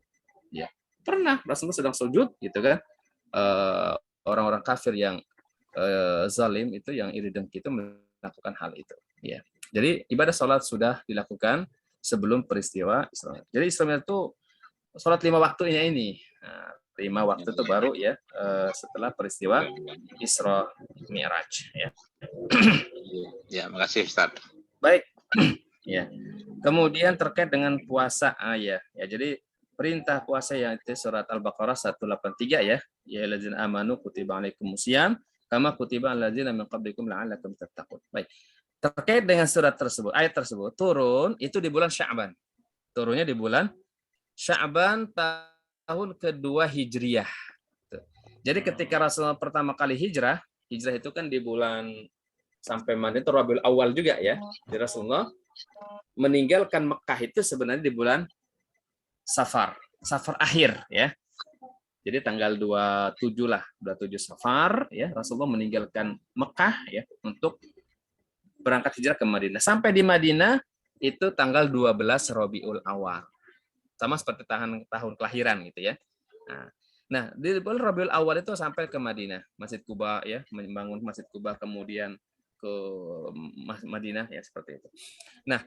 Ya, pernah Rasulullah sedang sujud gitu kan, orang-orang kafir yang zalim itu yang iri dengki itu melakukan hal itu. Ya, jadi ibadah sholat sudah dilakukan sebelum peristiwa Isra. Jadi Isra itu sholat 5 waktunya ini. Nah, 5 waktu itu baru ya setelah peristiwa Isra Mi'raj ya. Ya, makasih Ustaz. Baik. Ya. Kemudian terkait dengan puasa ya. Ya, jadi perintah puasa yang itu surat Al-Baqarah 183 ya. Ya allazina amanu kutiba alaikumusiyam kama kutiba alal ladzina min qablikum la'allakum tattaqun. Baik. Terkait dengan surat tersebut, ayat tersebut turun itu di bulan Sya'ban. Turunnya di bulan Sya'ban tahun kedua Hijriyah. Jadi ketika Rasulullah pertama kali hijrah itu kan di bulan sampai Madinah itu Rabiul Awal juga ya. Jadi Rasulullah meninggalkan Mekah itu sebenarnya di bulan Safar akhir ya. Jadi tanggal 27 lah, 27 Safar ya, Rasulullah meninggalkan Mekah ya untuk berangkat hijrah ke Madinah. Sampai di Madinah itu tanggal 12 Rabiul Awal. Sama seperti tahun kelahiran gitu ya. Nah, di bulan Rabiul Awal itu sampai ke Madinah, Masjid Quba ya, membangun Masjid Quba kemudian ke Madinah ya seperti itu. Nah,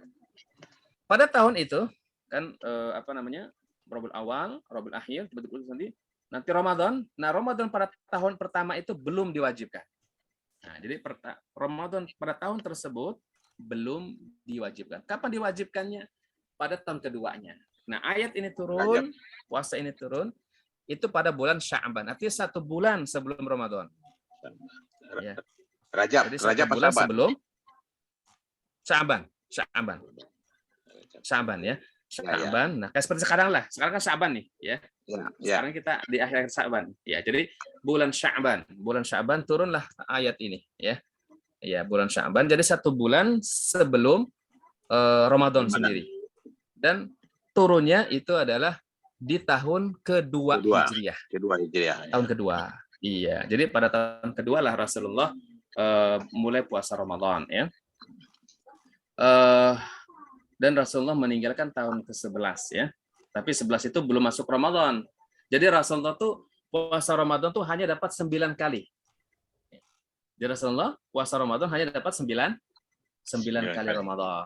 pada tahun itu kan Rabiul Awal, Rabiul Akhir, betul-betul nanti Ramadan. Nah, Ramadan pada tahun pertama itu belum diwajibkan. Nah, jadi Ramadan pada tahun tersebut belum diwajibkan. Kapan diwajibkannya? Pada tahun keduanya. Nah, ayat ini turun, puasa ini turun, itu pada bulan Sya'ban. Artinya 1 bulan sebelum Ramadan. Ya. Rajab, jadi 1 bulan sebelum Sya'ban ya. Sya'ban. Nah, kayak seperti sekarang lah. Sekarang kan Sya'ban nih, ya. Sekarang kita di akhir Sya'ban. Ya, jadi bulan Sya'ban turunlah ayat ini, ya. Ya, bulan Sya'ban. Jadi 1 bulan sebelum Ramadan sendiri. Dan turunnya itu adalah di tahun kedua Hijriah. Kedua Hijriah. Tahun kedua. Iya. Jadi pada tahun kedua lah Rasulullah mulai puasa Ramadan, ya. Dan Rasulullah meninggalkan tahun ke-11, ya. Tapi 11 itu belum masuk Ramadan. Jadi Rasulullah tuh puasa Ramadan tuh hanya dapat 9 kali. Jadi Rasulullah puasa Ramadan hanya dapat 9 kali Ramadan.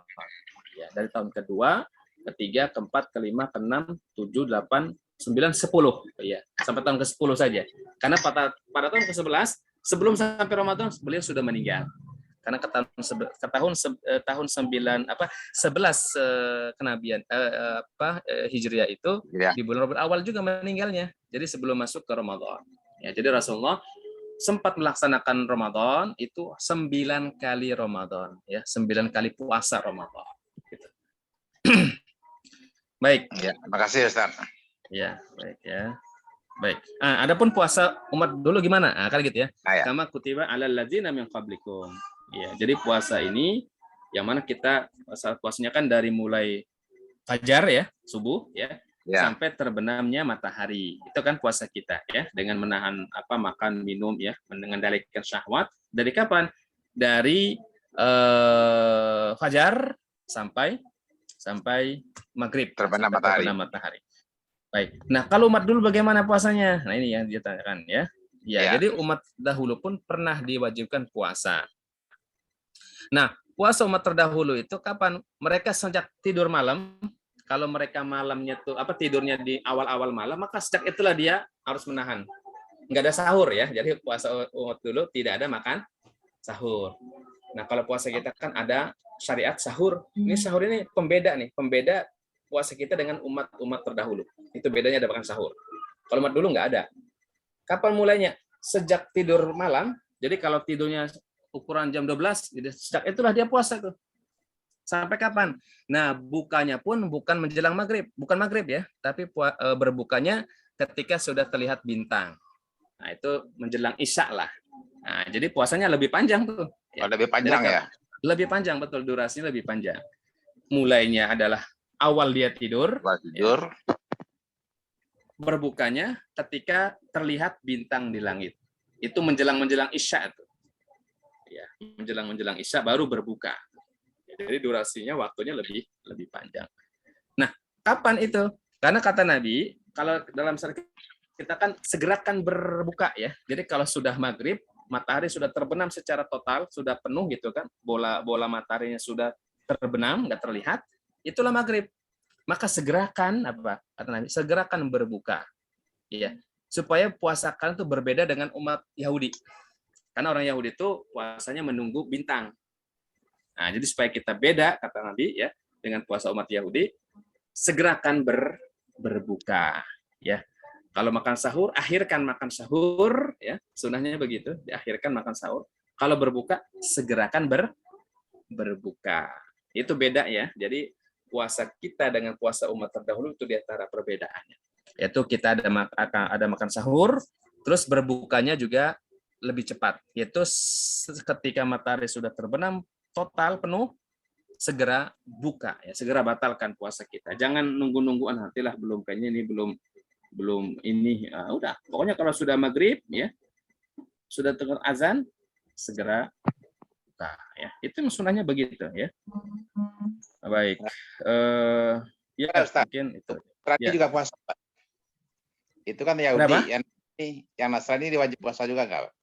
Ya, dari tahun kedua, ketiga, keempat, kelima, keenam, 7, 8, 9, 10. Ya, sampai tahun ke-10 saja. Karena pada tahun ke-11 sebelum sampai Ramadan beliau sudah meninggal. Karena ke tahun 11 kenabian Hijriah itu di bulan Rabiul Awal juga meninggalnya. Jadi sebelum masuk ke Ramadan. Ya, jadi Rasulullah sempat melaksanakan Ramadan itu 9 kali Ramadan, ya, 9 kali puasa Ramadan. Gitu. Baik. Ya, terima kasih Ustaz. Ya, baik ya. Baik. Adapun puasa umat dulu gimana? Kan gitu ya. Kama kutiba alal ladzina min qablikum. Ya, jadi puasa ini yang mana kita puasanya kan dari mulai fajar ya, subuh ya, sampai terbenamnya matahari. Itu kan puasa kita ya, dengan menahan makan, minum ya, mengendalikan syahwat. Dari kapan? Dari fajar sampai maghrib, terbenam matahari. Baik. Nah, kalau umat dulu bagaimana puasanya? Nah, ini yang ditanyakan ya. Ya, jadi umat dahulu pun pernah diwajibkan puasa. Nah, puasa umat terdahulu itu kapan? Mereka sejak tidur malam. Kalau mereka malamnya tuh tidurnya di awal-awal malam, maka sejak itulah dia harus menahan. Nggak ada sahur ya. Jadi puasa umat dulu tidak ada makan sahur. Nah, kalau puasa kita kan ada syariat sahur. Ini sahur ini pembeda puasa kita dengan umat terdahulu. Itu bedanya ada makan sahur. Kalau umat dulu nggak ada. Kapan mulainya? Sejak tidur malam. Jadi kalau tidurnya ukuran jam 12, jadi sejak itulah dia puasa tuh. Sampai kapan? Nah, bukanya pun bukan menjelang maghrib. Bukan maghrib ya, tapi berbukanya ketika sudah terlihat bintang. Nah, itu menjelang isya lah. Nah, jadi puasanya lebih panjang tuh. Ya. Lebih panjang ya? Lebih panjang, betul. Durasinya lebih panjang. Mulainya adalah awal dia tidur. Ya. Berbukanya ketika terlihat bintang di langit. Itu menjelang isya tuh. Ya, menjelang isya baru berbuka. Jadi durasinya waktunya lebih panjang. Nah, kapan itu? Karena kata Nabi, kalau dalam syariat kita kan segerakan berbuka ya. Jadi kalau sudah maghrib, matahari sudah terbenam secara total, sudah penuh gitu kan, bola mataharinya sudah terbenam, nggak terlihat, itulah maghrib. Maka segerakan kata Nabi, segerakan berbuka. Iya, supaya puasa kalian itu berbeda dengan umat Yahudi. Karena orang Yahudi itu puasanya menunggu bintang. Nah, jadi supaya kita beda, kata Nabi, ya, dengan puasa umat Yahudi, segerakan berbuka. Ya, kalau makan sahur, akhirkan makan sahur. Ya, sunnahnya begitu, diakhirkan makan sahur. Kalau berbuka, segerakan berbuka. Itu beda ya. Jadi puasa kita dengan puasa umat terdahulu itu di antara perbedaannya. Yaitu kita ada makan sahur, terus berbukanya juga lebih cepat, yaitu ketika matahari sudah terbenam total penuh, segera buka ya, segera batalkan puasa kita. Jangan nunggu-nungguan, nantilah belum, kayaknya ini belum ini, udah pokoknya kalau sudah maghrib ya, sudah dengar azan, segera buka ya. Itu sunnahnya begitu ya. Baik, ya Ustaz, mungkin itu. Nasrani Ya. juga puasa, Pak. Itu kan Yahudi, yang Nasrani diwajib puasa juga nggak?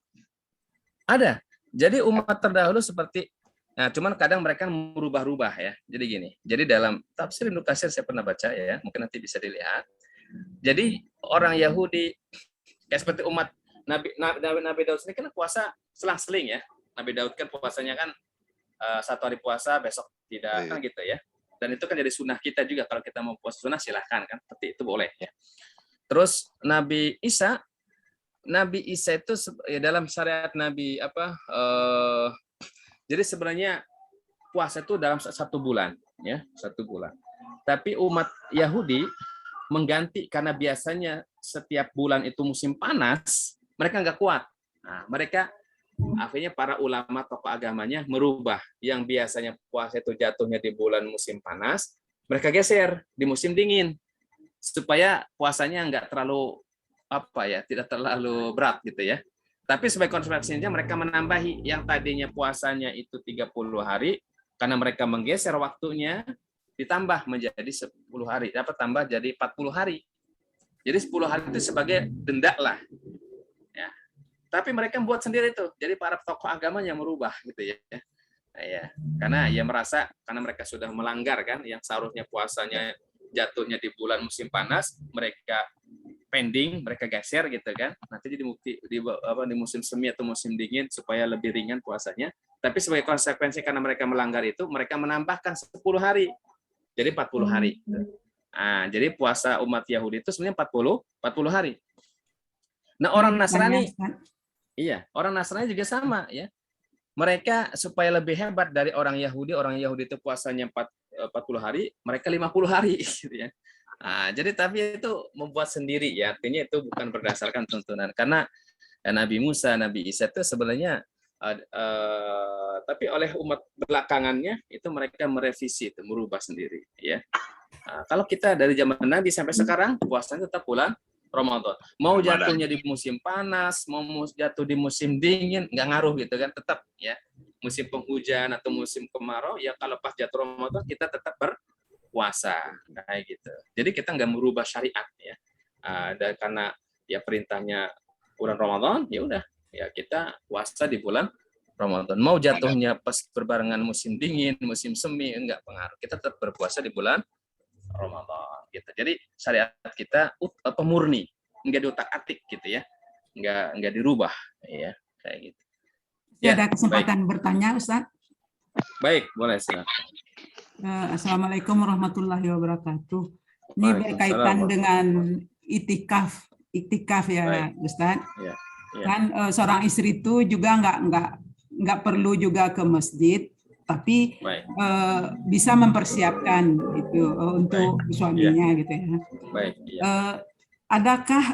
Ada. Jadi umat terdahulu seperti, nah cuman kadang mereka merubah-rubah ya. Jadi gini. Jadi dalam tafsir Ibnu Katsir saya pernah baca ya, mungkin nanti bisa dilihat. Jadi orang Yahudi kayak seperti umat Nabi Daud ini kan puasa selang-seling ya. Nabi Daud kan puasanya kan satu hari puasa, besok tidak kan gitu ya. Dan itu kan jadi sunnah kita juga, kalau kita mau puasa sunnah silahkan kan, seperti itu boleh ya. Terus Nabi Isa itu ya, dalam syariat Nabi jadi sebenarnya puasa itu dalam 1 bulan ya, 1 bulan. Tapi umat Yahudi mengganti, karena biasanya setiap bulan itu musim panas, mereka nggak kuat. Nah, mereka akhirnya para ulama tokoh agamanya merubah yang biasanya puasa itu jatuhnya di bulan musim panas, mereka geser di musim dingin supaya puasanya nggak terlalu tidak terlalu berat gitu ya. Tapi sebagai konsekuensinya mereka menambahi yang tadinya puasanya itu 30 hari karena mereka menggeser waktunya ditambah menjadi 10 hari, dapat tambah jadi 40 hari. Jadi 10 hari itu sebagai denda lah. Ya. Tapi mereka buat sendiri tuh. Jadi para tokoh agamanya merubah gitu ya. Ya, karena ya merasa karena mereka sudah melanggar kan yang seharusnya puasanya jatuhnya di bulan musim panas, mereka pending, mereka geser gitu kan. Nanti di musim semi atau musim dingin supaya lebih ringan puasanya. Tapi sebagai konsekuensi karena mereka melanggar itu, mereka menambahkan 10 hari. Jadi 40 hari. Nah, jadi puasa umat Yahudi itu sebenarnya 40 hari. Nah, orang Nasrani orang Nasrani juga sama ya. Mereka supaya lebih hebat dari orang Yahudi itu puasanya 40 hari, mereka 50 hari gitu ya. Nah, jadi tapi itu membuat sendiri ya, artinya itu bukan berdasarkan tuntunan karena Nabi Musa, Nabi Isa itu sebenarnya tapi oleh umat belakangannya itu mereka merevisi itu, merubah sendiri ya. Nah, kalau kita dari zaman Nabi sampai sekarang puasanya tetap bulan Ramadan. Mau jatuhnya di musim panas, mau jatuh di musim dingin, nggak ngaruh gitu kan, tetap ya. Musim penghujan atau musim kemarau, ya kalau pas jatuh Ramadan kita tetap berpuasa, kayak gitu. Jadi kita nggak merubah syariat ya. Dan karena ya perintahnya bulan Ramadan, ya udah, ya kita puasa di bulan Ramadan. Mau jatuhnya pas berbarengan musim dingin, musim semi, enggak pengaruh. Kita tetap berpuasa di bulan Ramadan gitu. Jadi syariat kita pemurni, enggak diutak-atik gitu ya. Enggak dirubah ya, kayak gitu. Ya, ada kesempatan bertanya, Ustaz? Baik, boleh silakan. Assalamualaikum warahmatullahi wabarakatuh. Ini berkaitan dengan itikaf ya, Ustaz. Ya. Kan seorang istri itu juga nggak perlu juga ke masjid, tapi bisa mempersiapkan itu untuk suaminya gitu ya. Baik. Ya. Adakah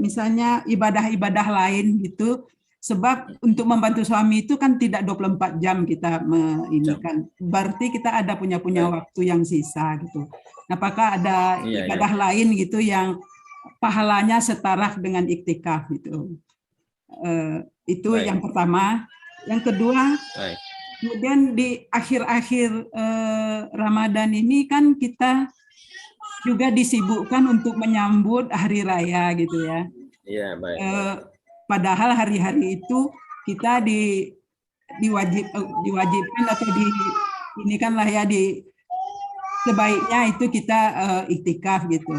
misalnya ibadah-ibadah lain gitu? Sebab untuk membantu suami itu kan tidak 24 jam kita ini kan. Berarti kita ada punya waktu yang sisa gitu. Apakah ada ibadah lain gitu yang pahalanya setara dengan iktikaf gitu? Itu yang pertama. Yang kedua, kemudian di akhir-akhir Ramadan ini kan kita juga disibukkan untuk menyambut hari raya gitu ya. Iya, baik. Padahal hari-hari itu kita diwajibkan atau ini kan lah ya sebaiknya itu kita iktikaf gitu.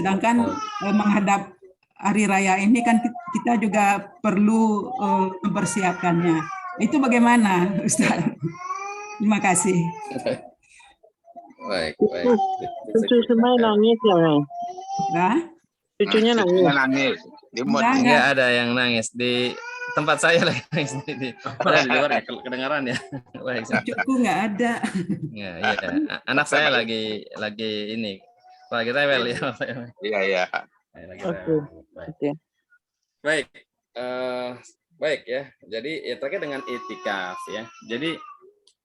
Sedangkan menghadap hari raya ini kan kita juga perlu mempersiapkannya. Itu bagaimana, Ustaz? Terima kasih. Baik. Cucu semua nangis ya, Nah, cucunya nangis. Enggak ada yang nangis di tempat saya lagi nangis di luar ya, kedengaran ya. Baik. Cucuku nggak ada. Iya. Anak saya lagi ini lagi rewel ya. Iya. Oke. Baik. Baik ya. Jadi ya terkait dengan itikaf ya. Jadi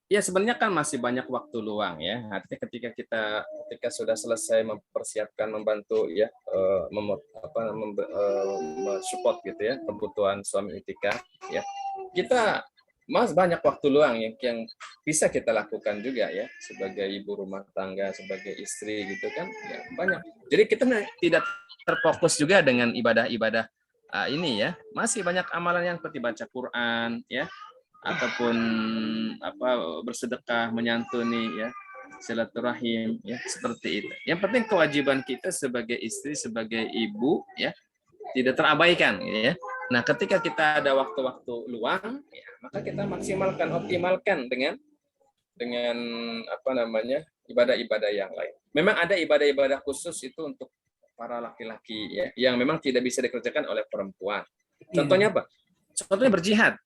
ya sebenarnya kan masih banyak waktu luang ya. Artinya ketika sudah selesai mempersiapkan, membantu ya, support gitu ya kebutuhan suami itikaf ya. Kita banyak waktu luang yang bisa kita lakukan juga ya sebagai ibu rumah tangga, sebagai istri gitu kan. Ya, banyak. Jadi kita tidak terfokus juga dengan ibadah-ibadah ini ya. Masih banyak amalan yang seperti baca Quran ya, ataupun bersedekah, menyantuni ya, silaturahim ya, seperti itu. Yang penting kewajiban kita sebagai istri, sebagai ibu ya tidak terabaikan ya. Nah, ketika kita ada waktu-waktu luang ya, maka kita optimalkan dengan ibadah-ibadah yang lain. Memang ada ibadah-ibadah khusus itu untuk para laki-laki ya, yang memang tidak bisa dikerjakan oleh perempuan. Contohnya apa? Contohnya berjihad.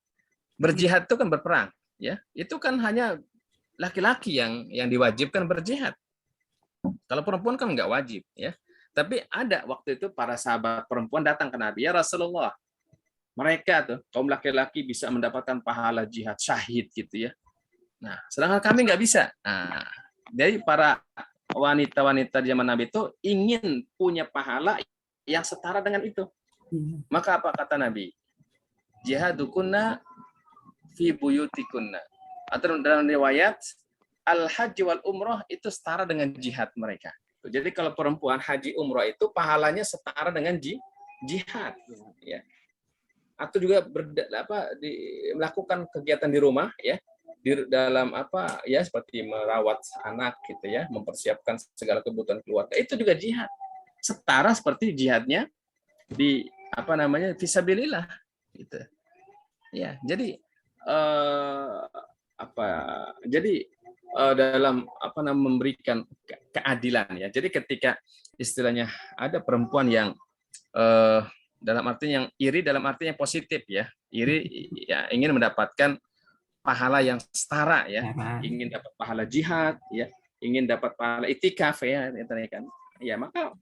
Berjihad itu kan berperang, ya. Itu kan hanya laki-laki yang diwajibkan berjihad. Kalau perempuan kan nggak wajib, ya. Tapi ada waktu itu para sahabat perempuan datang ke Nabi, ya Rasulullah, Mereka tuh kaum laki-laki bisa mendapatkan pahala jihad syahid gitu ya. Nah, sedangkan kami nggak bisa. Nah, jadi para wanita-wanita di zaman Nabi itu ingin punya pahala yang setara dengan itu. Maka apa kata Nabi? Jihadukunna fi buyutikunna. Atau dalam riwayat al-haji wal umroh itu setara dengan jihad mereka. Jadi kalau perempuan haji umroh itu pahalanya setara dengan jihad. Ya. Atau juga melakukan kegiatan di rumah ya, di dalam apa ya, seperti merawat anak gitu ya, mempersiapkan segala kebutuhan keluarga, itu juga jihad, setara seperti jihadnya di apa namanya fisabilillah gitu ya. Jadi dalam apa namanya memberikan keadilan ya. Jadi ketika istilahnya ada perempuan yang dalam artinya yang iri, dalam artinya positif ya, iri ya, ingin mendapatkan pahala yang setara ya, ingin dapat pahala jihad ya, ingin dapat pahala itikaf ya, kan ya. Maka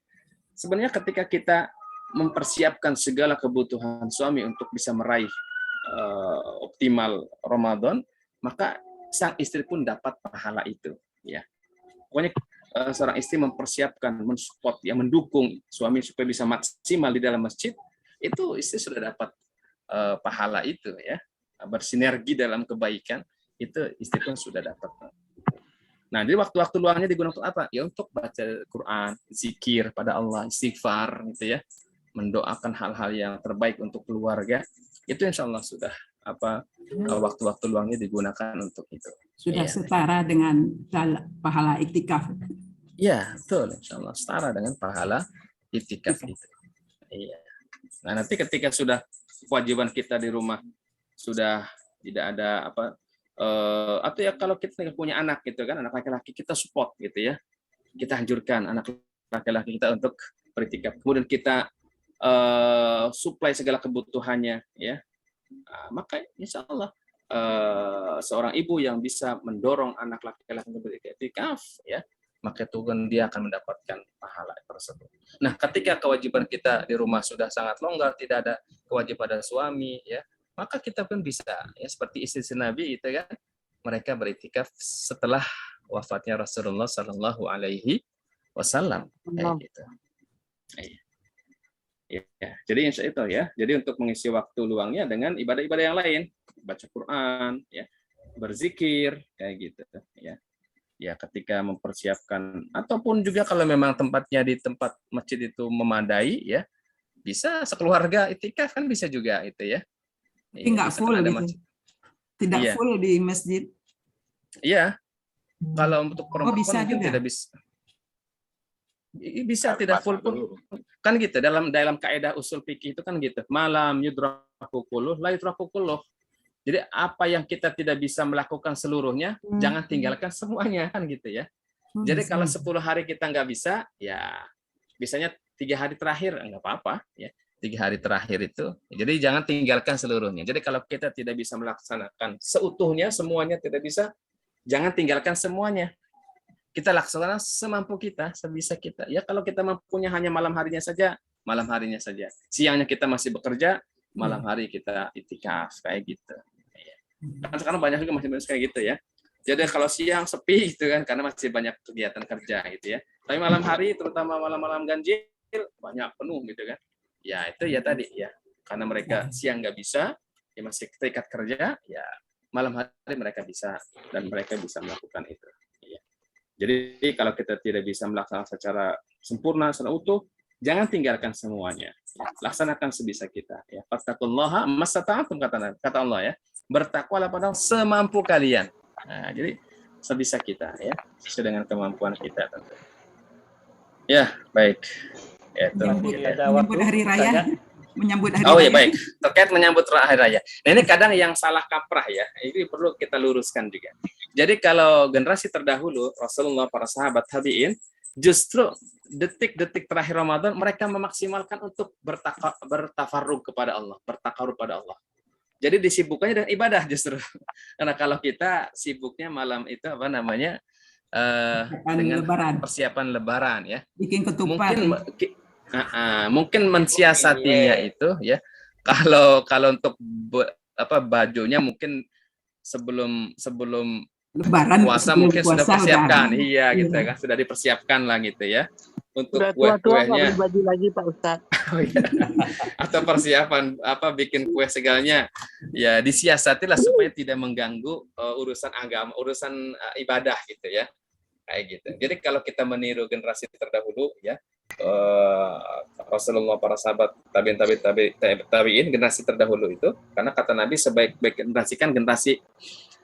sebenarnya ketika kita mempersiapkan segala kebutuhan suami untuk bisa meraih optimal Ramadan, maka sang istri pun dapat pahala itu ya. Pokoknya seorang istri mempersiapkan, mensupport ya, mendukung suami supaya bisa maksimal di dalam masjid, itu istri sudah dapat pahala itu ya. Bersinergi dalam kebaikan, itu istri pun sudah dapat. Nah, jadi waktu-waktu luangnya digunakan untuk apa? Ya untuk baca Quran, zikir pada Allah, istighfar gitu ya. Mendoakan hal-hal yang terbaik untuk keluarga. Itu insya Allah sudah waktu-waktu luangnya digunakan untuk itu. Sudah setara dengan pahala iktikaf. Iya, betul. Insya Allah setara dengan pahala iktikaf itu. Iya. Nah, nanti ketika sudah kewajiban kita di rumah sudah tidak ada atau ya kalau kita punya anak gitu kan, anak laki-laki, kita support gitu ya. Kita anjurkan anak laki-laki kita untuk beriktikaf. Kemudian kita supply segala kebutuhannya ya. Maka insya Allah seorang ibu yang bisa mendorong anak laki-laki untuk beriktikaf ya, maka Tuhan dia akan mendapatkan pahala tersebut. Nah, ketika kewajiban kita di rumah sudah sangat longgar, tidak ada kewajiban pada suami ya, maka kita pun bisa ya seperti istri Nabi itu kan, mereka beriktikaf setelah wafatnya Rasulullah Shallallahu Alaihi Wasallam kayak gitu. Ya, jadi insya itu ya. Jadi untuk mengisi waktu luangnya dengan ibadah-ibadah yang lain, baca Quran, ya, berzikir kayak gitu ya. Ya, ketika mempersiapkan ataupun juga kalau memang tempatnya di tempat masjid itu memadai ya, bisa sekeluarga itikaf kan bisa juga itu ya. Tapi nggak full gitu. Tidak full di masjid. Iya. Kalau untuk perempuan bisa juga. Tidak bisa. Bisa tidak full pun. Kan gitu dalam kaidah usul fikih itu kan gitu. Malam yudraku kulluh la yudraku kulluh. Jadi apa yang kita tidak bisa melakukan seluruhnya, jangan tinggalkan semuanya kan gitu ya. Jadi kalau 10 hari kita nggak bisa, ya bisanya 3 hari terakhir nggak apa-apa ya. 3 hari terakhir itu. Jadi jangan tinggalkan seluruhnya. Jadi kalau kita tidak bisa melaksanakan seutuhnya, semuanya tidak bisa, jangan tinggalkan semuanya. Kita laksanakan semampu kita, sebisa kita. Ya kalau kita mampunya hanya malam harinya saja, malam harinya saja. Siangnya kita masih bekerja, malam hari kita itikaf kayak gitu. Kan sekarang banyak juga masih kayak gitu ya. Jadi kalau siang sepi gitu kan karena masih banyak kegiatan kerja gitu ya. Tapi malam hari terutama malam-malam ganjil banyak penuh gitu kan. Ya itu ya tadi ya. Karena mereka siang nggak bisa, ya masih terikat kerja, ya malam hari mereka bisa dan mereka bisa melakukan itu. Ya. Jadi kalau kita tidak bisa melaksanakan secara sempurna, secara utuh, jangan tinggalkan semuanya. Laksanakan sebisa kita. Ya. Fattaqullaha mastata'tum kata Allah ya. Bertakwalah pada semampu kalian. Nah, jadi sebisa kita ya, sesuai dengan kemampuan kita tentu. Ya, baik. Ya, menyambut hari raya. Menyambut hari raya. Baik. Terkait menyambut hari raya. Nah, ini kadang yang salah kaprah ya. Ini perlu kita luruskan juga. Jadi kalau generasi terdahulu, Rasulullah, para sahabat tabi'in, justru detik-detik terakhir Ramadan mereka memaksimalkan untuk bertafarruq kepada Allah, bertakarub pada Allah. Jadi disibukkannya dengan ibadah justru. Karena kalau kita sibuknya malam itu dengan lebaran. Persiapan lebaran ya. Bikin ketupat. Mungkin mensiasatinya itu ya Kalau untuk bajunya mungkin sebelum Lebaran puasa sebelum mungkin sudah puasa persiapkan, udah. iya gitu Iya. kan, sudah dipersiapkan lah gitu ya. Untuk Udah tua-tua nggak kue-kuenya beli baju lagi Pak Ustadz. atau persiapan bikin kue segalanya ya disiasatilah supaya tidak mengganggu urusan agama, urusan ibadah gitu ya. Kayak gitu. Jadi kalau kita meniru generasi terdahulu ya, Rasulullah, para sahabat, tabiin generasi terdahulu itu, karena kata Nabi sebaik-baik generasi kan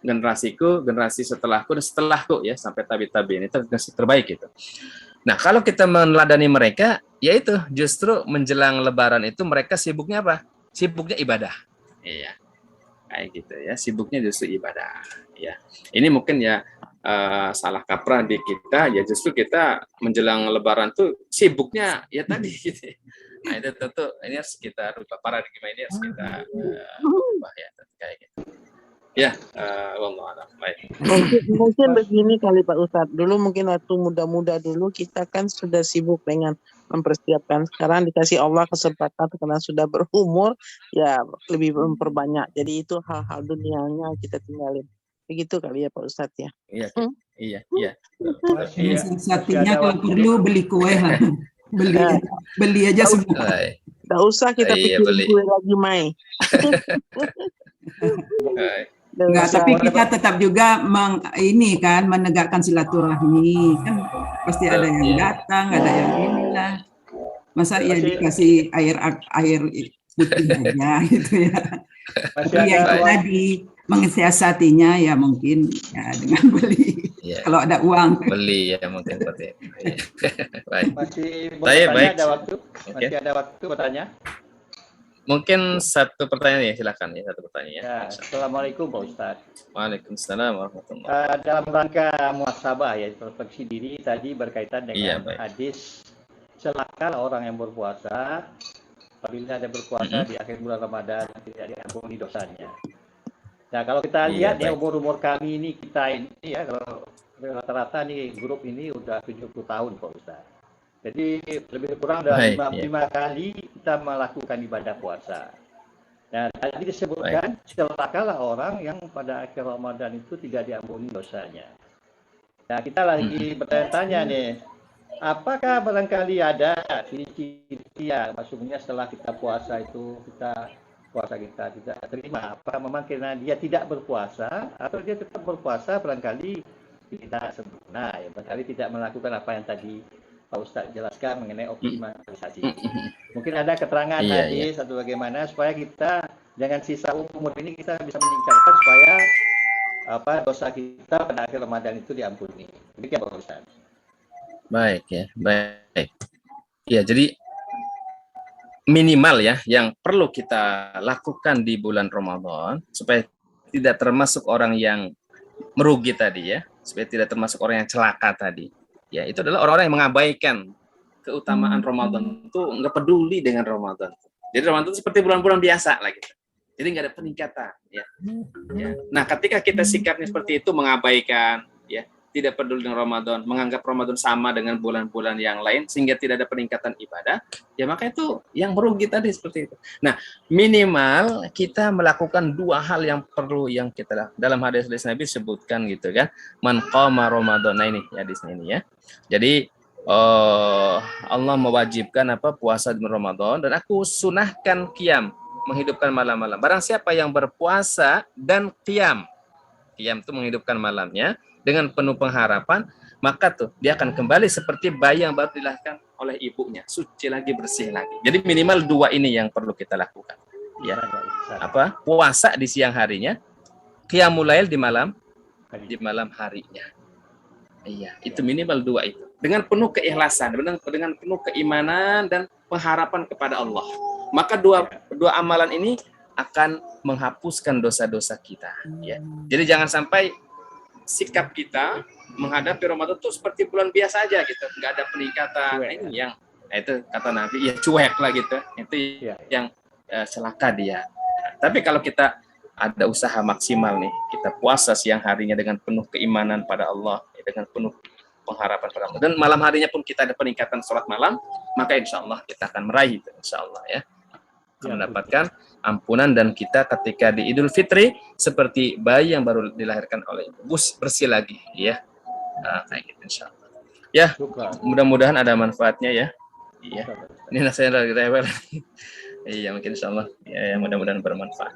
generasiku, generasi setelahku, dan setelahku ya sampai tabiin itu generasi terbaik itu. Nah, kalau kita meneladani mereka, yaitu justru menjelang Lebaran itu mereka sibuknya apa? Sibuknya ibadah. Iya, kayak gitu ya. Sibuknya justru ibadah. Ya, ini mungkin ya salah kaprah di kita. Ya justru kita menjelang Lebaran tuh sibuknya ya tadi. Gitu. Nah, itu tentu ini harus kita rubah, paradigma ini harus kita rubah ya, kayak gitu. Ya, wallahu a'lam. Baik. Mungkin begini kali Pak Ustadz. Dulu mungkin waktu muda-muda dulu kita kan sudah sibuk dengan mempersiapkan. Sekarang dikasih Allah kesempatan karena sudah berumur, ya lebih memperbanyak. Jadi itu hal-hal dunianya kita tinggalin. Begitu kali ya Pak Ustadz ya. Iya, iya. Satunya kalau perlu beli kue lah. Beli aja semua. Nggak usah kita pikirin kue lagi, Mai. Enggak, tapi kita tetap juga menegakkan silaturahmi. Kan pasti ada yang datang, ada yang inilah. Masa ya dikasih air putih aja gitu ya. Tapi ya itu tadi mensiasatinya ya mungkin ya dengan beli. Ya. Kalau ada uang. Beli ya mungkin seperti itu. Baik. Baik. Masih ada waktu bertanya? Mungkin satu pertanyaan ya, silakan ya, satu pertanyaan. Ya, Assalamualaikum Pak Ustadz. Waalaikumsalam warahmatullahi wabarakatuh. Dalam rangka muhasabah ya, introspeksi diri tadi berkaitan dengan hadis celaka orang yang berpuasa apabila ada berpuasa di akhir bulan Ramadan tidak diampuni dosanya. Nah, kalau kita lihat ya umur kami ini, kita ini ya, kalau rata-rata nih grup ini udah 70 tahun Pak Ustadz. Jadi lebih kurang dari 5 kali kita melakukan ibadah puasa. Nah, tadi disebutkan celakalah orang yang pada akhir Ramadan itu tidak diampuni dosanya. Nah, kita lagi bertanya-tanya nih, apakah barangkali ada ciri-ciri ya, maksudnya setelah kita puasa itu puasa kita tidak terima, apa memang karena dia tidak berpuasa atau dia tetap berpuasa barangkali tidak sempurna ya, barangkali tidak melakukan apa yang tadi Pak Ustadz jelaskan mengenai optimalisasi. Mungkin ada keterangan hadis atau bagaimana supaya kita dengan sisa umur ini kita bisa meningkatkan supaya dosa kita pada akhir Ramadan itu diampuni. Demikian Pak Ustadz. Baik ya, baik. Ya, jadi minimal ya yang perlu kita lakukan di bulan Ramadan supaya tidak termasuk orang yang merugi tadi ya, supaya tidak termasuk orang yang celaka tadi. Ya, itu adalah orang-orang yang mengabaikan keutamaan Ramadan, itu nggak peduli dengan Ramadan. Jadi Ramadan itu seperti bulan-bulan biasa lah gitu. Jadi nggak ada peningkatan. Ya. Nah, ketika kita sikapnya seperti itu, mengabaikan, ya, tidak peduli dengan Ramadan, menganggap Ramadan sama dengan bulan-bulan yang lain, sehingga tidak ada peningkatan ibadah, ya maka itu yang merugi tadi seperti itu. Nah, minimal kita melakukan dua hal yang perlu yang kita dalam hadis Nabi sebutkan gitu kan, man qama Ramadan. Nah ini hadisnya ini ya. Jadi Allah mewajibkan puasa di Ramadan, dan aku sunahkan qiyam, menghidupkan malam-malam. Barang siapa yang berpuasa dan qiyam itu menghidupkan malamnya dengan penuh pengharapan, maka tuh dia akan kembali seperti bayi yang baru dilahirkan oleh ibunya, suci lagi, bersih lagi. Jadi minimal dua ini yang perlu kita lakukan. Ya, puasa di siang harinya, qiyamul lail di malam harinya. Iya, itu minimal dua itu. Dengan penuh keikhlasan, dengan penuh keimanan dan pengharapan kepada Allah. Maka dua amalan ini akan menghapuskan dosa-dosa kita. Ya. Jadi jangan sampai sikap kita menghadapi Ramadan itu seperti bulan biasa aja gitu, nggak ada peningkatan. Nah, ini yang itu kata Nabi, ya cuek lah gitu. Itu yang celaka dia. Tapi kalau kita ada usaha maksimal nih, kita puasa siang harinya dengan penuh keimanan pada Allah, dengan penuh pengharapan pada Allah, dan malam harinya pun kita ada peningkatan sholat malam, maka insya Allah kita akan meraih itu, insya Allah ya. mendapatkan ampunan, dan kita ketika di Idul Fitri seperti bayi yang baru dilahirkan oleh ibu, bersih lagi ya. Kayak gitu insyaallah. Ya, mudah-mudahan ada manfaatnya ya. Iya. Ini saya lagi rewel. Iya, mungkin insyaallah ya, mudah-mudahan bermanfaat.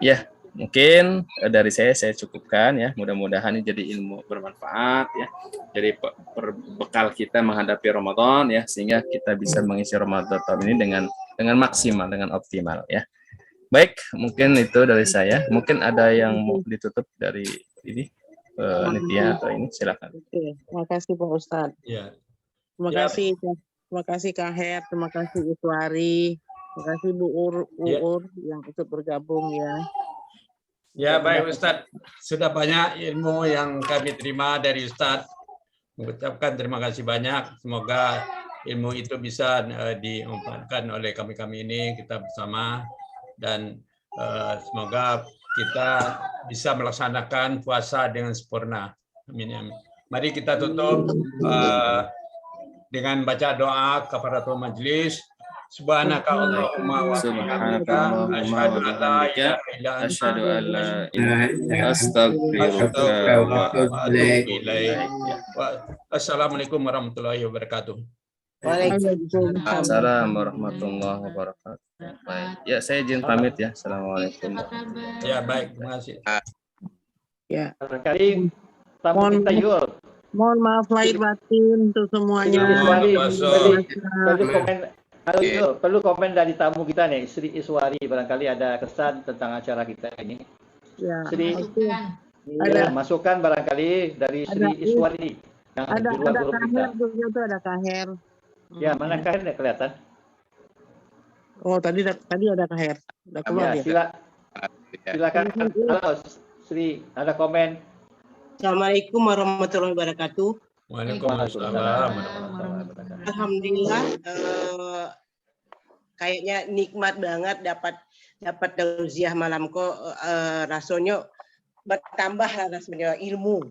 Ya, mungkin dari saya cukupkan ya. Mudah-mudahan ini jadi ilmu bermanfaat ya. Jadi bekal kita menghadapi Ramadan ya, sehingga kita bisa mengisi Ramadan tahun ini dengan maksimal, dengan optimal ya. Baik, mungkin itu dari saya. Mungkin ada yang mau ditutup dari ini Nitya atau ini, silakan. Oke, terima kasih Pak Ustadz. Ya. Terima kasih Kak Her, terima kasih Iswari, terima kasih Bu Uur yang ikut bergabung ya. Ya, baik Ustadz. Sudah banyak ilmu yang kami terima dari Ustadz. Mengucapkan terima kasih banyak. Semoga ilmu itu bisa dimanfaatkan oleh kami ini, kita bersama. Dan semoga kita bisa melaksanakan puasa dengan sempurna. Amin. Mari kita tutup dengan baca doa kafaratul majlis. Subhanaka Allahumma wa bihamdika asyhadu an la ilaha illa anta astaghfiruka wa atubu ilaik. Assalamualaikum warahmatullahi wabarakatuh. Waalaikumsalam warahmatullahi wabarakatuh. Baik. Ya, saya izin pamit ya. Assalamualaikum. Ya, baik. Terima kasih. Ya. Barangkali tamu kita Yul. Mohon maaf lahir batin untuk semuanya. Perlu komen dari tamu kita nih, Sri Iswari. Barangkali ada kesan tentang acara kita ini. Ya. Sri, ada masukan barangkali dari Sri Iswari. Yang ada guru kita. Ada Kaher. Ya, mana Kaher kelihatan? Oh, tadi ada Kaher. Udah keluar ya. Silakan. Halo, Sri, ada komen? Assalamualaikum warahmatullahi wabarakatuh. Waalaikumsalam. Alhamdulillah, kayaknya nikmat banget dapat tausiah malam kok, rasanya bertambah rasanya ilmu.